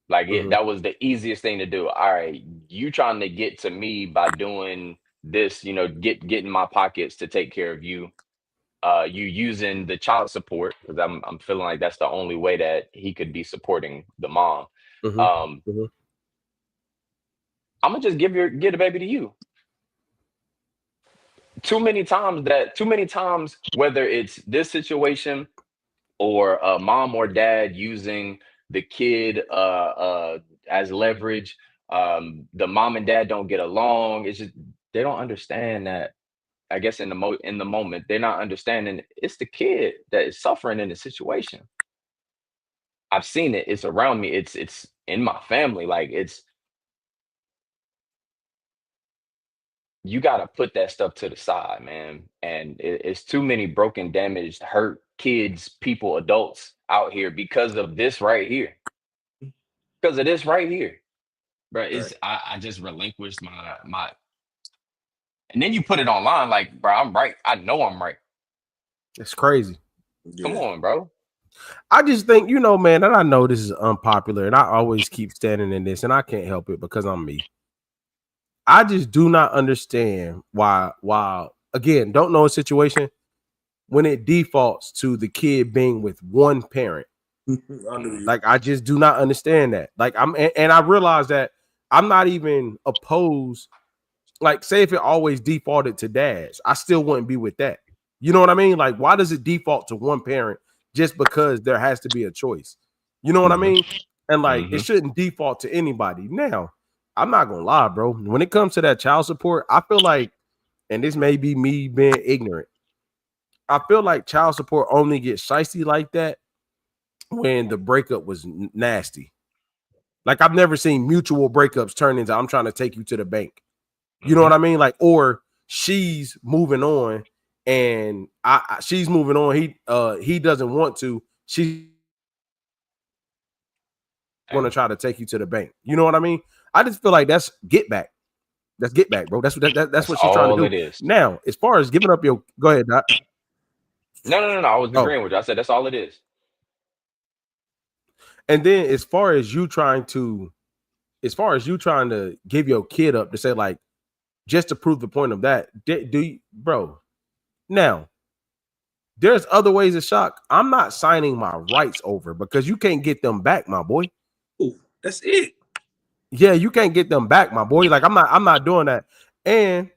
Like that was the easiest thing to do. All right, you trying to get to me by doing this, you know, get in my pockets to take care of you. You using the child support, because I'm feeling like that's the only way that he could be supporting the mom. I'm gonna just get the baby to you. Too many times, whether it's this situation or a mom or dad using the kid as leverage, the mom and dad don't get along. It's just they don't understand that. I guess in the moment, they're not understanding it's the kid that is suffering in the situation. I've seen it. It's around me. It's in my family. Like you got to put that stuff to the side, man. And it's too many broken, damaged, hurt kids, people, adults out here because of this right here. Because of this right here, bro. I just relinquished my. And then you put it online, like, bro, I'm right. I know I'm right. It's crazy. Come on, bro. I just think, you know, man, and I know this is unpopular, and I always keep standing in this, and I can't help it because I'm me. I just do not understand why, again, don't know a situation when it defaults to the kid being with one parent. Like, I just do not understand that. Like, and I realize that I'm not even opposed. Like, say if it always defaulted to dads, I still wouldn't be with that. You know what I mean? Like, why does it default to one parent just because there has to be a choice? You know what I mean? And like, it shouldn't default to anybody. Now, I'm not gonna lie, bro. When it comes to that child support, I feel like, and this may be me being ignorant, I feel like child support only gets shicey like that when the breakup was nasty. Like, I've never seen mutual breakups turn into I'm trying to take you to the bank. You know what I mean? Like, or she's moving on and she's moving on. He doesn't want to. She's going to try to take you to the bank. You know what I mean? I just feel like that's get back. That's get back, bro. That's what she's trying to do. It is. Now, as far as giving up your, go ahead, Doc. No. I was agreeing with you. I said that's all it is. And then as far as you trying to give your kid up to say, like, just to prove the point of that, do you, bro? Now, there's other ways of shock. I'm not signing my rights over because you can't get them back, my boy. Ooh, that's it. Yeah, you can't get them back, my boy. Like, I'm not doing that. And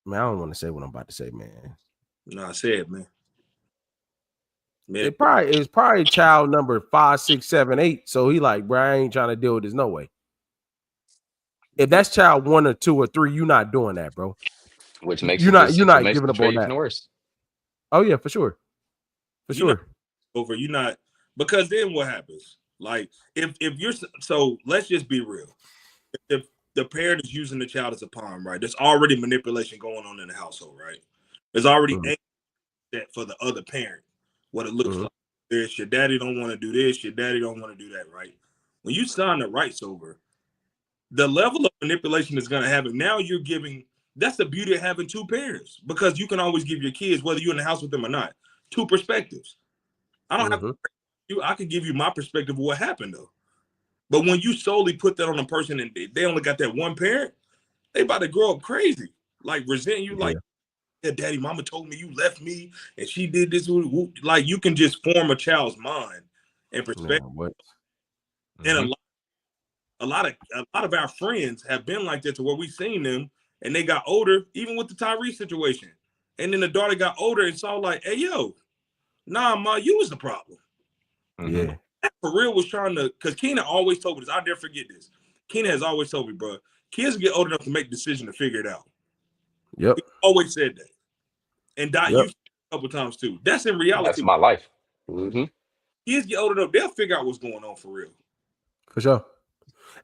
man, I don't want to say what I'm about to say, man. No, I said, man. It's probably child number 5, 6, 7, 8. So he like, bro, I ain't trying to deal with this no way. If that's child 1 or 2 or 3, you're not doing that, bro. Which makes you're not giving up on that. Worse. Oh yeah, for sure. Over you not, because then what happens? Like if you're, so let's just be real. If the parent is using the child as a pawn, right? There's already manipulation going on in the household, right? There's already that for the other parent, what it looks like. There's your daddy don't want to do this, your daddy don't want to do that, right? When you sign the rights over, the level of manipulation is going to happen. Now you're giving, that's the beauty of having two parents, because you can always give your kids, whether you're in the house with them or not, two perspectives. I don't have to, I can give you my perspective of what happened though. But when you solely put that on a person and they only got that one parent, they about to grow up crazy, like resenting you, like, yeah, daddy, mama told me you left me and she did this. Like, you can just form a child's mind and perspective. And a lot of our friends have been like that, to where we've seen them and they got older, even with the Tyrese situation. And then the daughter got older and saw like, hey, yo, nah, ma, you was the problem. Yeah. For real was trying to, because Keena always told me this. I'll never forget this. Keena has always told me, bro, kids get old enough to make the decision to figure it out. Yep. He always said that. And Dot, Yep. you said it a couple times too. That's in reality. That's my life. Mm-hmm. Kids get old enough, they'll figure out what's going on for real. For sure.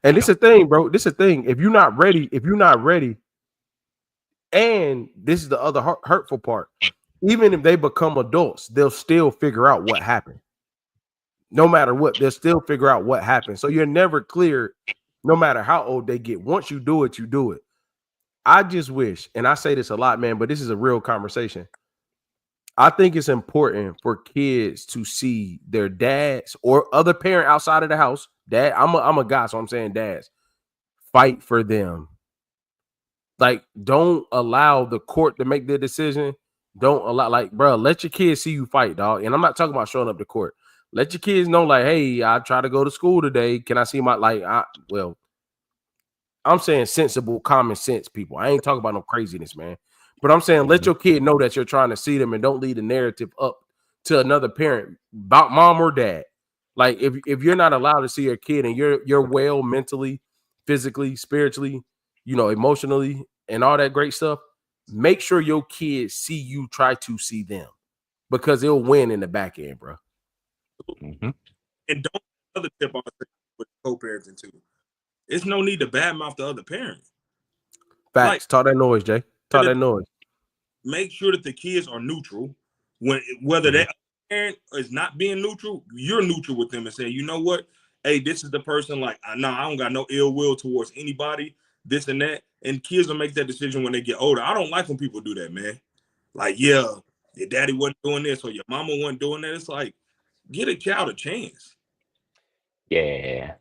And this is the thing, bro. This is the thing. If you're not ready, and this is the other hurtful part, even if they become adults, they'll still figure out what happened. No matter what, they'll still figure out what happened. So you're never clear, no matter how old they get. Once you do it, you do it. I just wish, and I say this a lot, man, but this is a real conversation. I think it's important for kids to see their dads or other parent outside of the house. Dad, I'm a guy, so I'm saying dads, fight for them. Like, don't allow the court to make their decision. Don't allow, like, bro, let your kids see you fight, dog. And I'm not talking about showing up to court. Let your kids know, like, hey, I try to go to school today. Can I see my, like, I'm saying sensible, common sense people. I ain't talking about no craziness, man. But I'm saying let your kid know that you're trying to see them and don't lead the narrative up to another parent about mom or dad. Like, if you're not allowed to see your kid and you're well mentally, physically, spiritually, emotionally, and all that great stuff, make sure your kids see you try to see them, because they'll win in the back end, bro. Mm-hmm. And don't another tip I say with co-parenting too. It's no need to badmouth the other parent. Facts. Like, Talk that noise, Jay. Talk that noise. Make sure that the kids are neutral. Whether that parent is not being neutral, you're neutral with them and saying, you know what? Hey, this is the person. Like, I don't got no ill will towards anybody. This and that. And kids will make that decision when they get older. I don't like when people do that, man. Like, yeah, your daddy wasn't doing this or your mama wasn't doing that. It's like, get a child a chance. Yeah.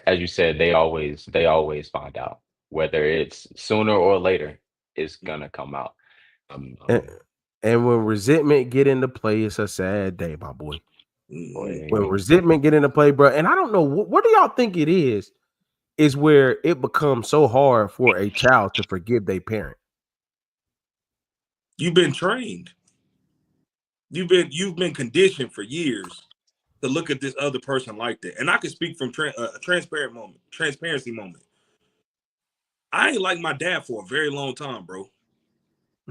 As you said, they always find out. Whether it's sooner or later, it's gonna come out. And when resentment get into play, it's a sad day, my boy. When resentment get into play, bro, and I don't know, what do y'all think it is where it becomes so hard for a child to forgive their parent? You've been trained. You've been conditioned for years to look at this other person like that. And I can speak from a transparency moment. I ain't like my dad for a very long time, bro.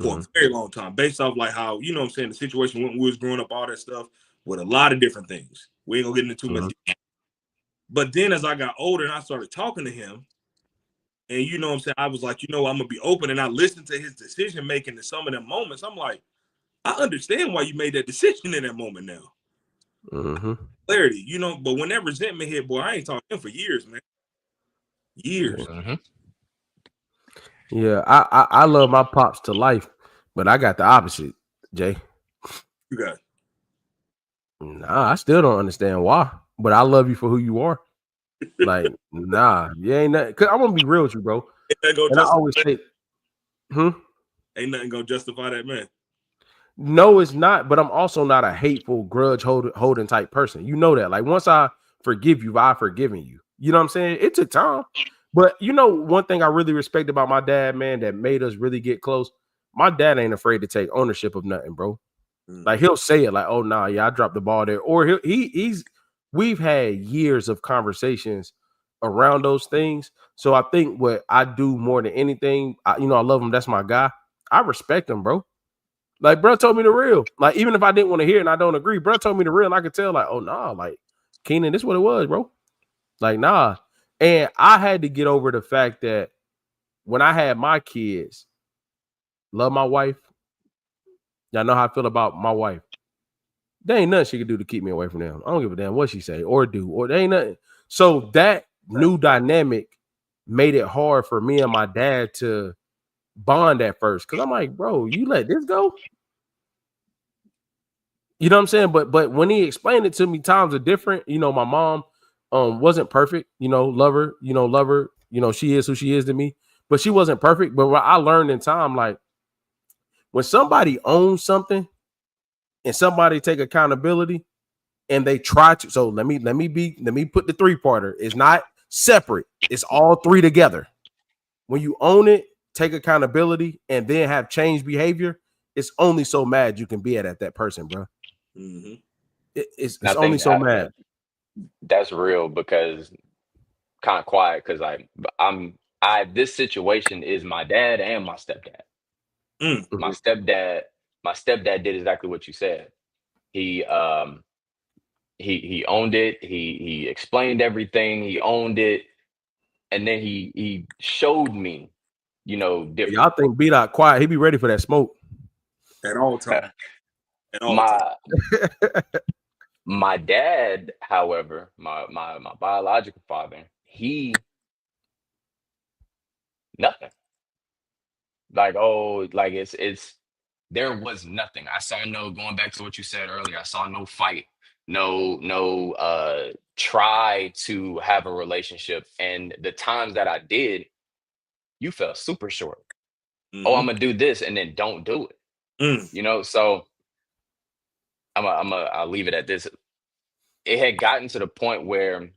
For a very long time, based off like how, you know what I'm saying, the situation when we was growing up, all that stuff, with a lot of different things. We ain't gonna get into too much. But then as I got older and I started talking to him, and you know what I'm saying, I was like, I'm gonna be open, and I listened to his decision making in some of them moments. I'm like, I understand why you made that decision in that moment now. Clarity, but when that resentment hit, boy, I ain't talking to him for years, man. Years. Yeah, I love my pops to life, but I got the opposite, Jay. You got it. Nah, I still don't understand why, but I love you for who you are. Like, nah, you ain't nothing. Cause I'm gonna be real with you, bro. And I always say, ain't nothing gonna justify that, man. No, it's not. But I'm also not a hateful, grudge holding type person. You know that. Like, once I forgive you, I've forgiven you. You know what I'm saying? It took time. But one thing I really respect about my dad, man, that made us really get close. My dad ain't afraid to take ownership of nothing, bro. Like, he'll say it like, "Oh, nah, yeah, I dropped the ball there," or we've had years of conversations around those things. So I think what I do more than anything, I love him. That's my guy. I respect him, bro. Like, bro told me the real. Like, even if I didn't want to hear it and I don't agree, bro told me the real, and I could tell, like, oh, nah, like, Keenan, this is what it was, bro. Like, nah. And I had to get over the fact that when I had my kids, love my wife. Y'all know how I feel about my wife. There ain't nothing she could do to keep me away from them. I don't give a damn what she say or do, or there ain't nothing. So that new dynamic made it hard for me and my dad to bond at first. Cause I'm like, bro, you let this go? You know what I'm saying? But when he explained it to me, times are different. My mom wasn't perfect, love her, she is who she is to me, but she wasn't perfect. But what I learned in time, like, when somebody owns something and somebody take accountability and they try to, so let me put the three-parter. It's not separate. It's all three together. When you own it, take accountability, and then have changed behavior, it's only so mad you can be at that person, bro. It's only so mad. That's real, because kind of quiet because this situation is my dad and my stepdad. Mm. My stepdad did exactly what you said. He owned it. He explained everything. He owned it, and then he showed me, different. Y'all think B-Dot quiet? He be ready for that smoke. At all times. At all times. My dad, however, my biological father, he nothing. Like, oh, like it's there was nothing. I saw going back to what you said earlier, I saw no fight, no try to have a relationship. And the times that I did, you fell super short. Mm-hmm. Oh, I'm gonna do this and then don't do it. So I'll leave it at this. It had gotten to the point where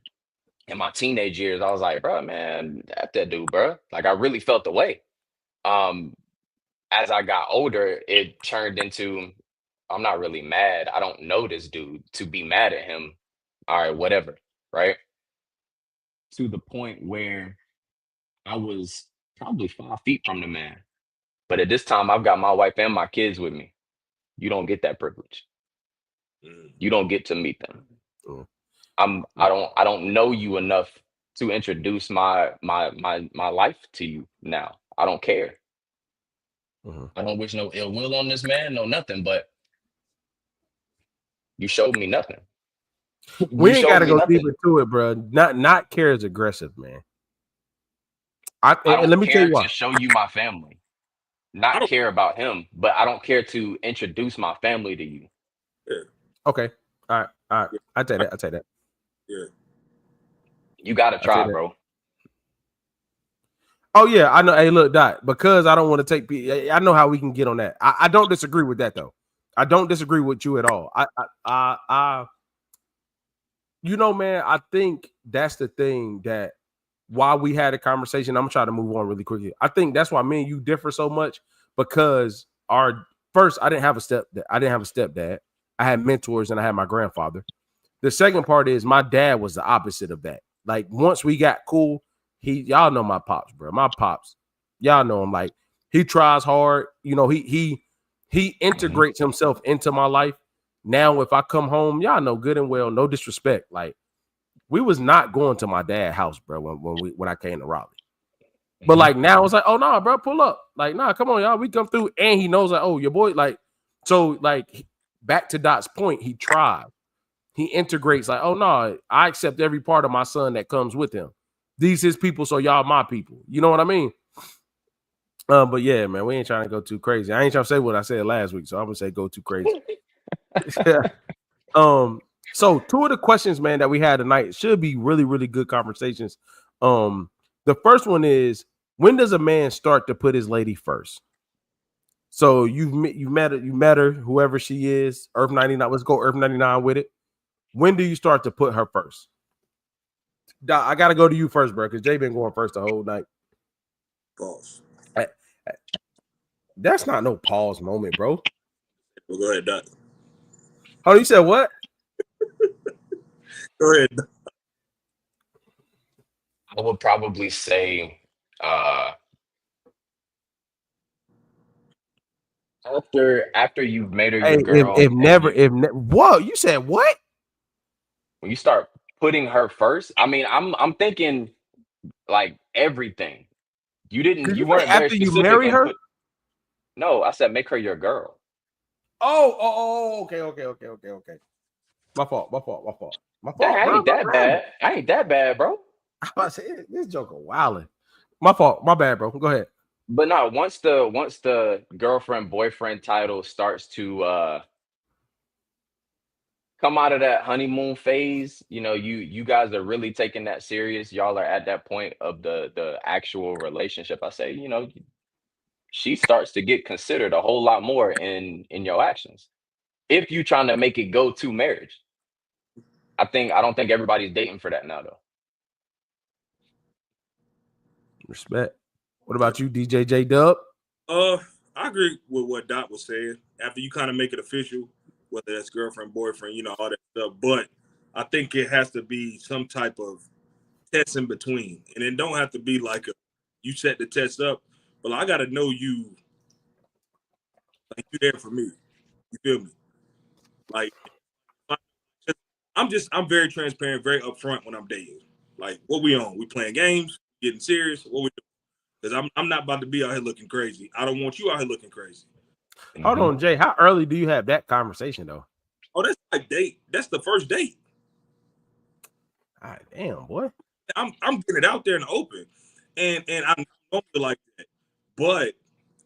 in my teenage years, I was like, bro, man, F that dude, bro. Like, I really felt the way. As I got older, it turned into, I'm not really mad. I don't know this dude to be mad at him. All right, whatever. Right. To the point where I was probably 5 feet from the man. But at this time, I've got my wife and my kids with me. You don't get that privilege. You don't get to meet them. I don't know you enough to introduce my life to you now. I don't care. I don't wish no ill will on this man, no nothing, but you showed me nothing. We ain't got to go deep into it, bro. Not care is aggressive, man. I don't let me tell care you why. to show you my family. Not care about him, but I don't care to introduce my family to you. Yeah. Okay. All right. I take that. Yeah. You gotta try, bro. Oh yeah, I know. Hey, look, Dot, because I don't want to take. I know how we can get on that. I don't disagree with that though. I don't disagree with you at all. Man, I think that's the thing that why we had a conversation. I'm gonna try to move on really quickly. I think that's why me and you differ so much because I didn't have a stepdad. I had mentors and I had my grandfather. The second part is my dad was the opposite of that. Like once we got cool, y'all know my pops, bro. My pops, y'all know him. Like he tries hard. He integrates himself into my life. Now, if I come home, y'all know good and well, no disrespect. Like we was not going to my dad's house, bro, when I came to Raleigh. But like now it's like, oh no, bro, pull up. Like, nah, come on, y'all. We come through. And he knows like, oh, your boy, like, so like back to Dot's point, he tried. He integrates like, oh no, I accept every part of my son that comes with him. These his people, so y'all my people. You know what I mean? But yeah, man, we ain't trying to go too crazy. I ain't trying to say what I said last week, so I'm gonna say go too crazy. So 2 of the questions, man, that we had tonight should be really, really good conversations. The first one is, when does a man start to put his lady first? So you met her, whoever she is, Earth 99. Let's go Earth 99 with it. When do you start to put her first? Doc, I got to go to you first, bro, because Jay been going first the whole night. Pause. That's not no pause moment, bro. Well, go ahead, Doc. Oh, you said what? Go ahead. I would probably say after you've made her your girl. Whoa, you said what? When you start putting her first, I mean, I'm thinking like everything. You weren't very after specific. You marry her? No, I said make her your girl. Oh, okay. My fault. Dang, I ain't that bad, bro. I said this joker wilding. My fault. My bad, bro. Go ahead. But no, once the girlfriend boyfriend title starts to come out of that honeymoon phase, you guys are really taking that serious. Y'all are at that point of the actual relationship. I say, she starts to get considered a whole lot more in your actions. If you trying to make it go to marriage. I don't think everybody's dating for that now though. Respect. What about you, DJ J Dub? I agree with what Doc was saying. After you kind of make it official, whether that's girlfriend, boyfriend, all that stuff. But I think it has to be some type of tests in between, and it don't have to be like you set the test up, but I got to know you, like you there for me. You feel me? Like I'm very transparent, very upfront when I'm dating. Like, what we on? We playing games, getting serious. What we doing? Because I'm not about to be out here looking crazy. I don't want you out here looking crazy. Hold on, Jay. How early do you have that conversation though? Oh, that's like date. That's the first date. God damn, boy. I'm getting it out there in the open, and I'm normally like that. But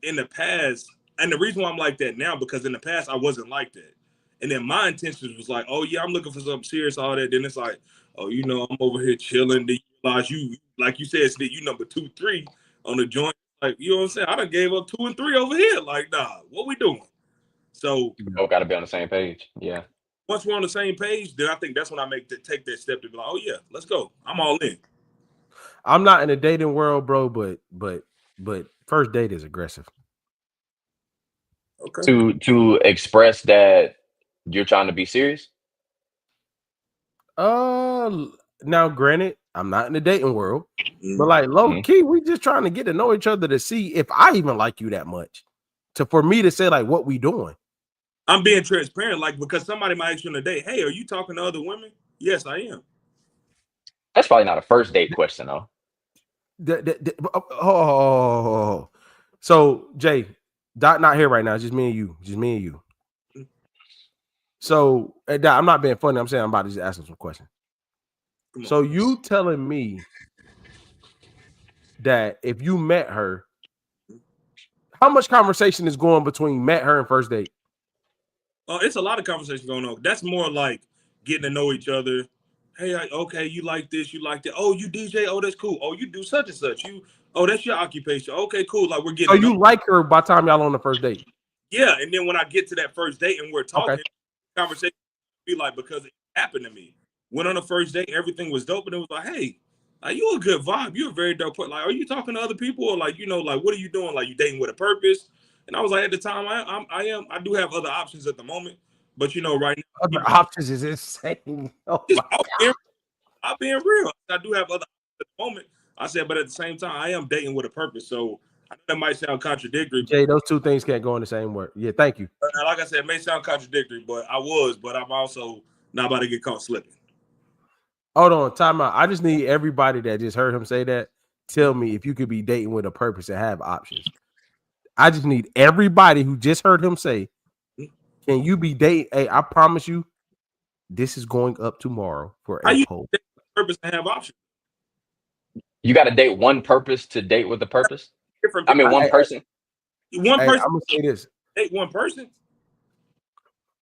in the past, and the reason why I'm like that now, because in the past I wasn't like that. And then my intentions was like, oh yeah, I'm looking for something serious, all that. Then it's like, oh, I'm over here chilling. Then you realize like you said, Snit, you number 2, 3 on the joint. Like, you know what I'm saying? I done gave up 2 and 3 over here. Like, nah, what we doing? So You both got to be on the same page. Yeah. once we're on the same page, then I think that's when I take that step to be like, oh yeah, let's go. I'm all in. I'm not in the dating world, bro, but first date is aggressive. Okay. To express that you're trying to be serious. Now granted, I'm not in the dating world, but like low key, we just trying to get to know each other to see if I even like you that much. For me to say like what we doing. I'm being transparent, like because somebody might ask you on a date, hey, are you talking to other women? Yes, I am. That's probably not a first date question though. So Jay, Dot not here right now. It's just me and you. So Dot, I'm not being funny. I'm saying I'm about to just ask him some questions. So you telling me that if you met her, how much conversation is going between met her and first date? It's a lot of conversation going on. That's more like getting to know each other. Hey, okay, you like this, you like that. Oh, you DJ. Oh, that's cool. Oh, you do such and such. That's your occupation. Okay, cool. Like we're getting. So you like her by the time y'all on the first date? Yeah, and then when I get to that first date and we're talking, conversation be like because it happened to me. Went on the first date, everything was dope, and it was like, hey, like you a good vibe. You're a very dope person. Like, are you talking to other people or like like what are you doing? Like you dating with a purpose? And I was like, at the time, I do have other options at the moment, but right now, other options is insane. Oh I'm being real. I do have other options at the moment. I said, but at the same time, I am dating with a purpose. So I know that might sound contradictory. Jay, those two things can't go in the same word. Yeah, thank you. Like I said, it may sound contradictory, but I'm also not about to get caught slipping. Hold on, time out. I just need everybody that just heard him say that. Tell me if you could be dating with a purpose and have options. I just need everybody who just heard him say, can you be dating? Hey, I promise you, this is going up tomorrow for a poll. Purpose and have options. You got to date one purpose to date with a purpose. I mean, one person. One person. I'm gonna say this. Date one person.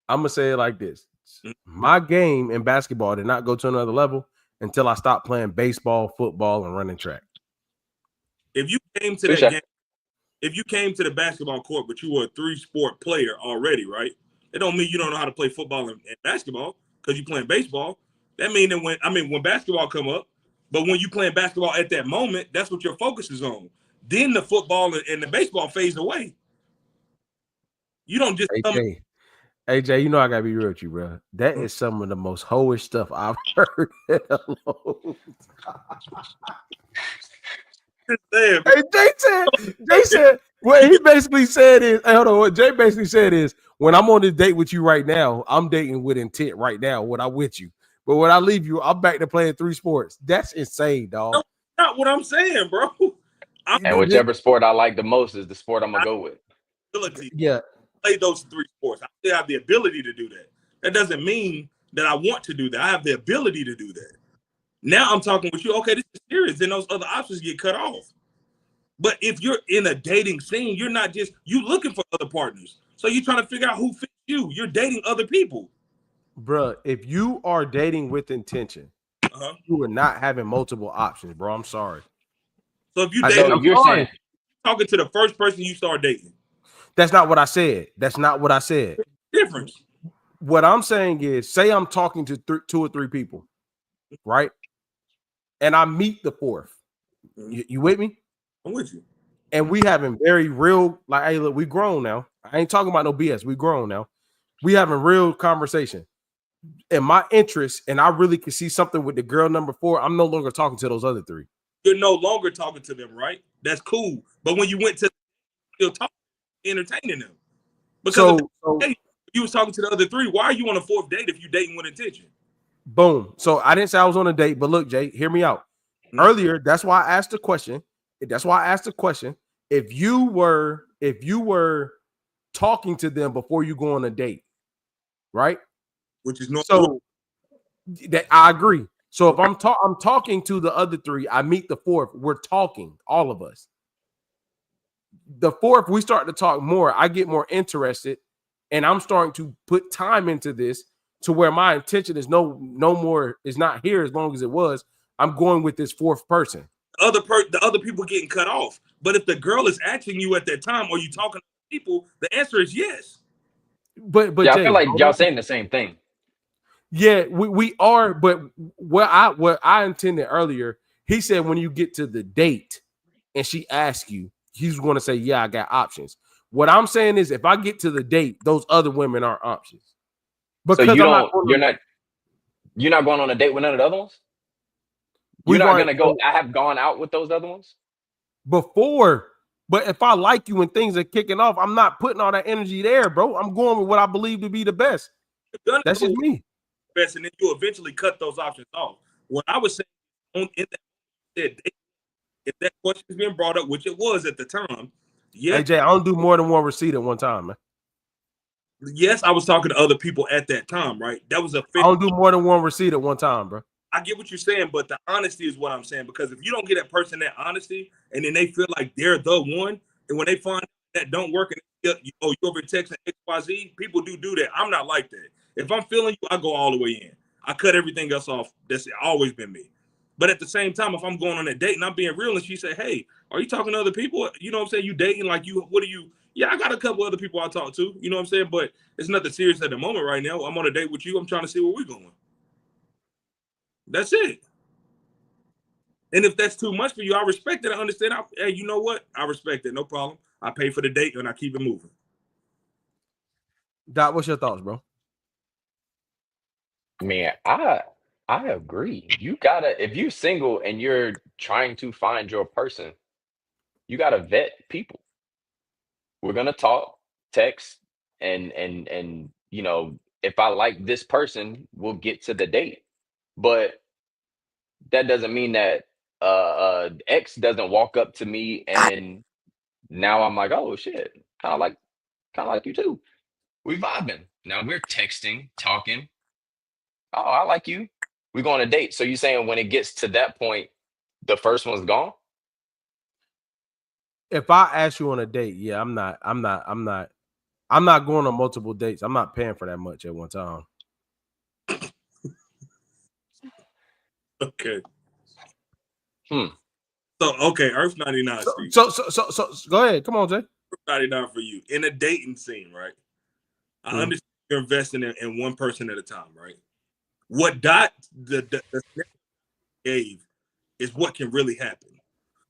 I'm gonna say it like this. My game in basketball did not go to another level until I stopped playing baseball, football, and running track. If you came to that game, if you came to the basketball court, but you were a 3-sport player already, right? It don't mean you don't know how to play football and basketball because you're playing baseball. That means that when basketball come up, but when you playing basketball at that moment, that's what your focus is on. Then the football and the baseball fades away. You don't just AJ, you know I gotta be real with you, bro. That is some of the most hoish stuff I've heard. Jay said, what he basically said is, hey, hold on, what Jay basically said is, when I'm on this date with you right now, I'm dating with intent right now when I'm with you. But when I leave you, I'm back to playing 3 sports. That's insane, dog. That's not what I'm saying, bro. And whichever sport I like the most is the sport I'm gonna go with. Yeah. Play those 3 sports. I still have the ability to do that. That doesn't mean that I want to do that. I have the ability to do that. Now I'm talking with you. Okay, this is serious. Then those other options get cut off. But if you're in a dating scene, you're not just looking for other partners. So you're trying to figure out who fits you. You're dating other people. Bruh, if you are dating with intention, you are not having multiple options, bro. I'm sorry. So if you're saying talking to the first person you start dating. That's not what I said. Difference. What I'm saying is, say I'm talking to 2 or 3 people, right? And I meet the 4th. You with me? I'm with you. And we having very real, like, hey, look, we grown now. I ain't talking about no BS. We grown now. We having real conversation. in my interest, and I really could see something with the girl number 4, I'm no longer talking to those other 3. You're no longer talking to them, right? That's cool. But when you went to still talking, entertaining them. Because you was talking to the other 3. Why are you on a 4th date if you dating with intention? Boom. So I didn't say I was on a date, but look, Jay, hear me out. Earlier, that's why I asked the question. If you were talking to them before you go on a date, right? Which is normal. So that I agree. So if I'm talking to the other 3, I meet the 4th. We're talking, all of us. The 4th, we start to talk more. I get more interested, and I'm starting to put time into this to where my intention is no more, is not here as long as it was. I'm going with this 4th person. The other people getting cut off. But if the girl is asking you at that time, are you talking to people? The answer is yes. But yeah, Jay, I feel like y'all saying the same thing. Yeah, we are. But what I intended earlier, he said when you get to the date and she asks you, he's going to say, yeah, I got options. What I'm saying is if I get to the date, those other women aren't options. Because so you're not going on a date with none of the other ones? You're not gonna go. I have gone out with those other ones before, but if I like you and things are kicking off, I'm not putting all that energy there, bro. I'm going with what I believe to be the best. That's just me. Best, and then you eventually cut those options off. What I was saying if that question is being brought up, which it was at the time, yeah. Hey Jay, I don't do more than one receipt at one time, man. Yes, I was talking to other people at that time, right? That was I don't do more than one receipt at one time, bro. I get what you're saying, but the honesty is what I'm saying. Because if you don't get that person that honesty, and then they feel like they're the one, and when they find that don't work, and you over texting XYZ, people do that. I'm not like that. If I'm feeling you, I go all the way in. I cut everything else off. That's always been me. But at the same time, if I'm going on a date and I'm being real, and she say, "Hey, are you talking to other people? You know what I'm saying? You dating like you? What are you?" Yeah, I got a couple other people I talk to. You know what I'm saying? But it's nothing serious at the moment right now. I'm on a date with you. I'm trying to see where we're going. That's it. And if that's too much for you, I respect it. I understand. Hey, you know what? I respect it. No problem. I pay for the date and I keep it moving. Doc, what's your thoughts, bro? Man, I agree. You gotta, if you're single and you're trying to find your person, you gotta vet people. We're gonna talk, text, and you know, if I like this person, we'll get to the date. But that doesn't mean that X doesn't walk up to me and now I'm like, oh shit, kind of like you too. We vibing. Now we're texting, talking. Oh, I like you. We go on a date. So you saying when it gets to that point, the first one's gone? If I ask you on a date, yeah, I'm not going on multiple dates. I'm not paying for that much at one time. Okay. So okay, Earth 99. So go ahead. Come on, Jay. Earth 99 for you in a dating scene, right? I understand you're investing in one person at a time, right? What Dot the gave is what can really happen.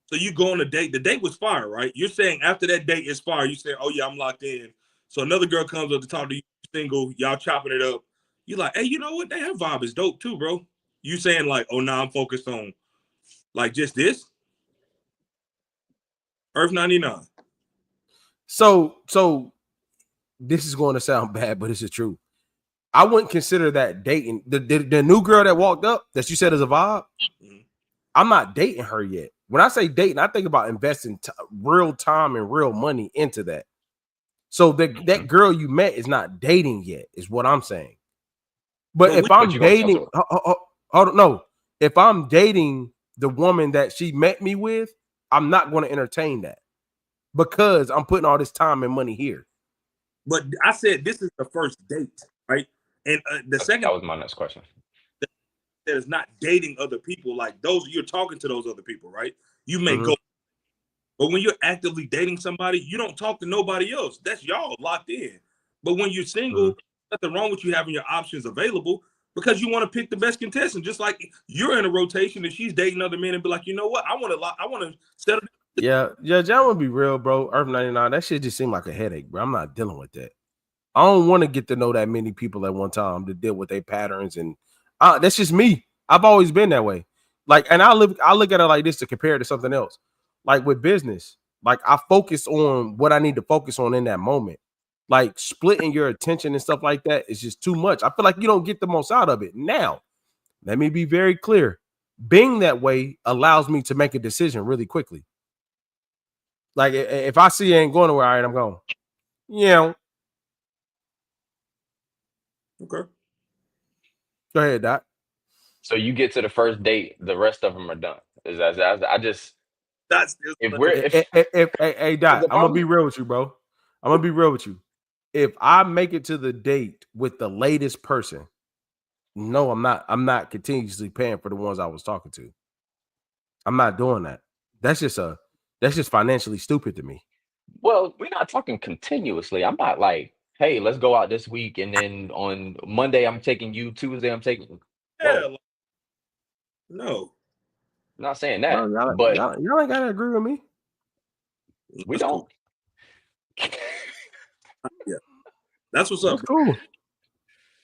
So you go on a date. The date was fire, right? You're saying after that date is fire. You say, "Oh yeah, I'm locked in." So another girl comes up to talk to you, single. Y'all chopping it up. You're like, "Hey, you know what? That vibe is dope too, bro." You saying like, "Oh, now I'm focused on like just this." Earth 99. So this is going to sound bad, but it's the truth. I wouldn't consider that dating. The new girl that walked up that you said is a vibe. I'm not dating her yet. When I say dating, I think about investing real time and real money into that. So that girl you met is not dating yet, is what I'm saying. But if I'm dating, if I'm dating the woman that she met me with, I'm not going to entertain that because I'm putting all this time and money here. But I said this is the first date, right? And the second, that was my next question. That is not dating other people. Like those, you're talking to those other people, right? You may go, but when you're actively dating somebody, you don't talk to nobody else. That's y'all locked in. But when you're single, nothing wrong with you having your options available because you want to pick the best contestant. Just like you're in a rotation and she's dating other men and be like, you know what? I want to settle. Yeah, John would be real, bro. Earth 99, that shit just seemed like a headache, bro. I'm not dealing with that. I don't want to get to know that many people at one time to deal with their patterns, and that's just me. I've always been that way. Like, and I look at it like this to compare it to something else. Like with business, like I focus on what I need to focus on in that moment. Like splitting your attention and stuff like that is just too much. I feel like you don't get the most out of it. Now, let me be very clear. Being that way allows me to make a decision really quickly. Like if I see it ain't going nowhere, all right, I'm going. Yeah. Okay. Go ahead, Doc. So you get to the first date, the rest of them are done. That's Hey Doc, I'm gonna be real with you, bro. I'm gonna be real with you. If I make it to the date with the latest person, no, I'm not continuously paying for the ones I was talking to. I'm not doing that. That's just financially stupid to me. Well, we're not talking continuously. I'm not like, hey, let's go out this week, and then on Monday I'm taking you, Tuesday I'm taking. Yeah, no. I'm not saying that, Bro, but y'all ain't gotta agree with me. we That's don't. Cool. Yeah, that's what's up. That's cool.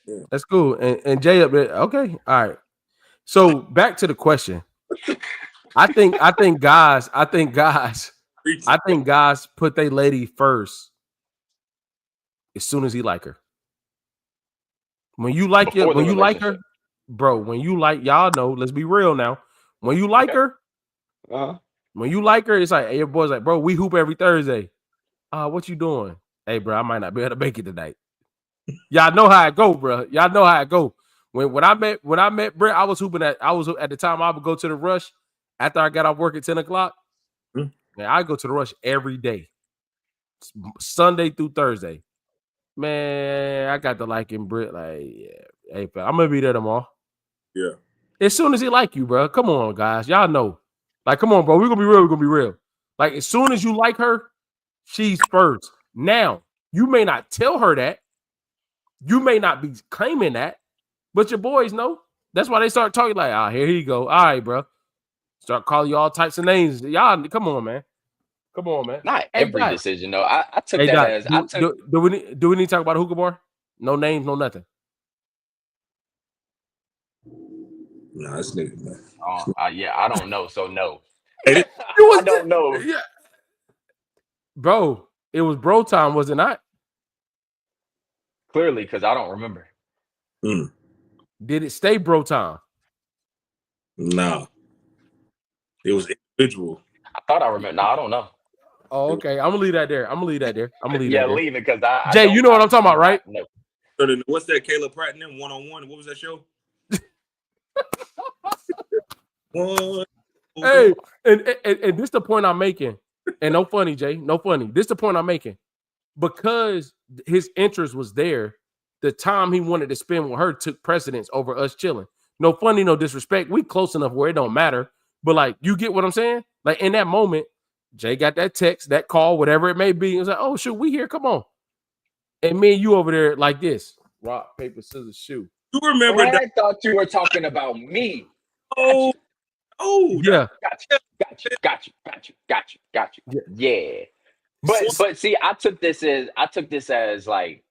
Yeah. That's cool. And Jay up there. Okay, all right. So back to the question. I think guys put their lady first as soon as he like her. When you like Before it, the when you like her, relationship. bro, when you like, y'all know, let's be real now. When you like her, when you like her, it's like, hey, your boy's like, bro, we hoop every Thursday. What you doing? Hey, bro, I might not be able to make it tonight. Y'all know how it go, bro. Y'all know how it go. When I met Brett, I was at the time I would go to the Rush after I got off work at 10 o'clock. Man, I go to the Rush every day, Sunday through Thursday. Man, I got to liking Britt. Like, yeah, hey, I'm gonna be there tomorrow. Yeah. As soon as he like you, bro. Come on, guys. Y'all know. Like, come on, bro. We're gonna be real. We're gonna be real. Like, as soon as you like her, she's first. Now, you may not tell her that. You may not be claiming that, but your boys know. That's why they start talking like, here you go. All right, bro. Start calling you all types of names. Y'all, come on, man. Come on, man. Not Hey, every Doc. decision, though. I took Hey, that Doc, as do we need to talk about a hookah bar? No names, no nothing. Nah, this nigga, man. I don't know. So no. Hey, I don't know. Yeah. Bro, it was bro time, was it not? Clearly, because I don't remember. Did it stay bro time? Nah. It was individual. I thought I remember. No, I don't know. Oh, okay. I'm gonna leave that there. Leave Yeah, that there. leave it because I Jay, you know what I'm talking about, right? No. What's that Caleb Pratt and them one-on-one? What was that show? Hey, and this the point I'm making. And no funny, Jay. No funny. This the point I'm making. Because his interest was there, the time he wanted to spend with her took precedence over us chilling. No funny, no disrespect. We close enough where it don't matter. But like, you get what I'm saying? Like in that moment, Jay got that text, that call, whatever it may be. It was like, oh, shoot, we here. Come on. And me and you over there like this. Rock, paper, scissors, shoot. You remember that? I thought you were talking about me. Oh, yeah. Got you. Yeah. But see, I took this as like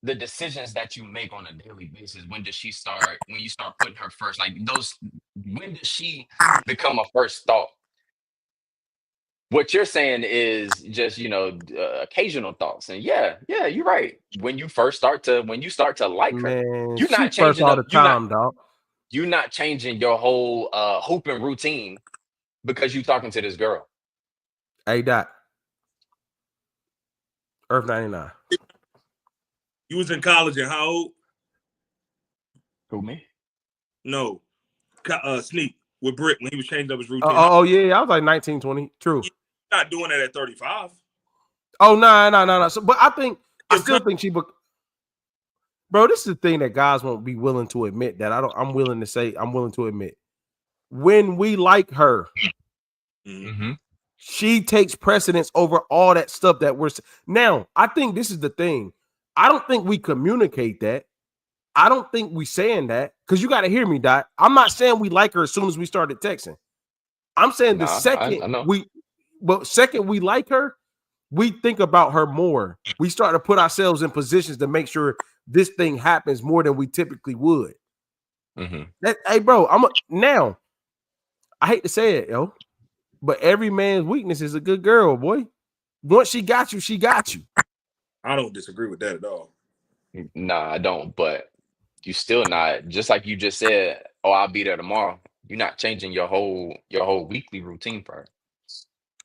the decisions that you make on a daily basis. When you start putting her first, like when does she become a first thought? What you're saying is just, occasional thoughts. And yeah, you're right. When you start to like her, Man, you're not she first changing all the time, dog. You're not changing your whole hooping routine because you're talking to this girl. Hey, Doc. Earth 99. You was in college and how old? Who, me? No. Sneak with Britt when he was changing up his routine. Yeah. I was like 19, 20. True. You're not doing that at 35. Oh, no. So, but I still think she... Bro, this is the thing that guys won't be willing to admit that I'm willing to admit. When we like her, she takes precedence over all that stuff that we're... Now, I think this is the thing. I don't think we communicate that. I don't think we saying that because you got to hear me, Doc. I'm not saying we like her as soon as we started texting. I'm saying second we like her, we think about her more. We start to put ourselves in positions to make sure this thing happens more than we typically would. Hey, bro, now. I hate to say it, yo, but every man's weakness is a good girl, boy. Once she got you, she got you. I don't disagree with that at all. Nah, I don't. But you still not, just like you just said, oh, I'll be there tomorrow. You're not changing your whole weekly routine for her.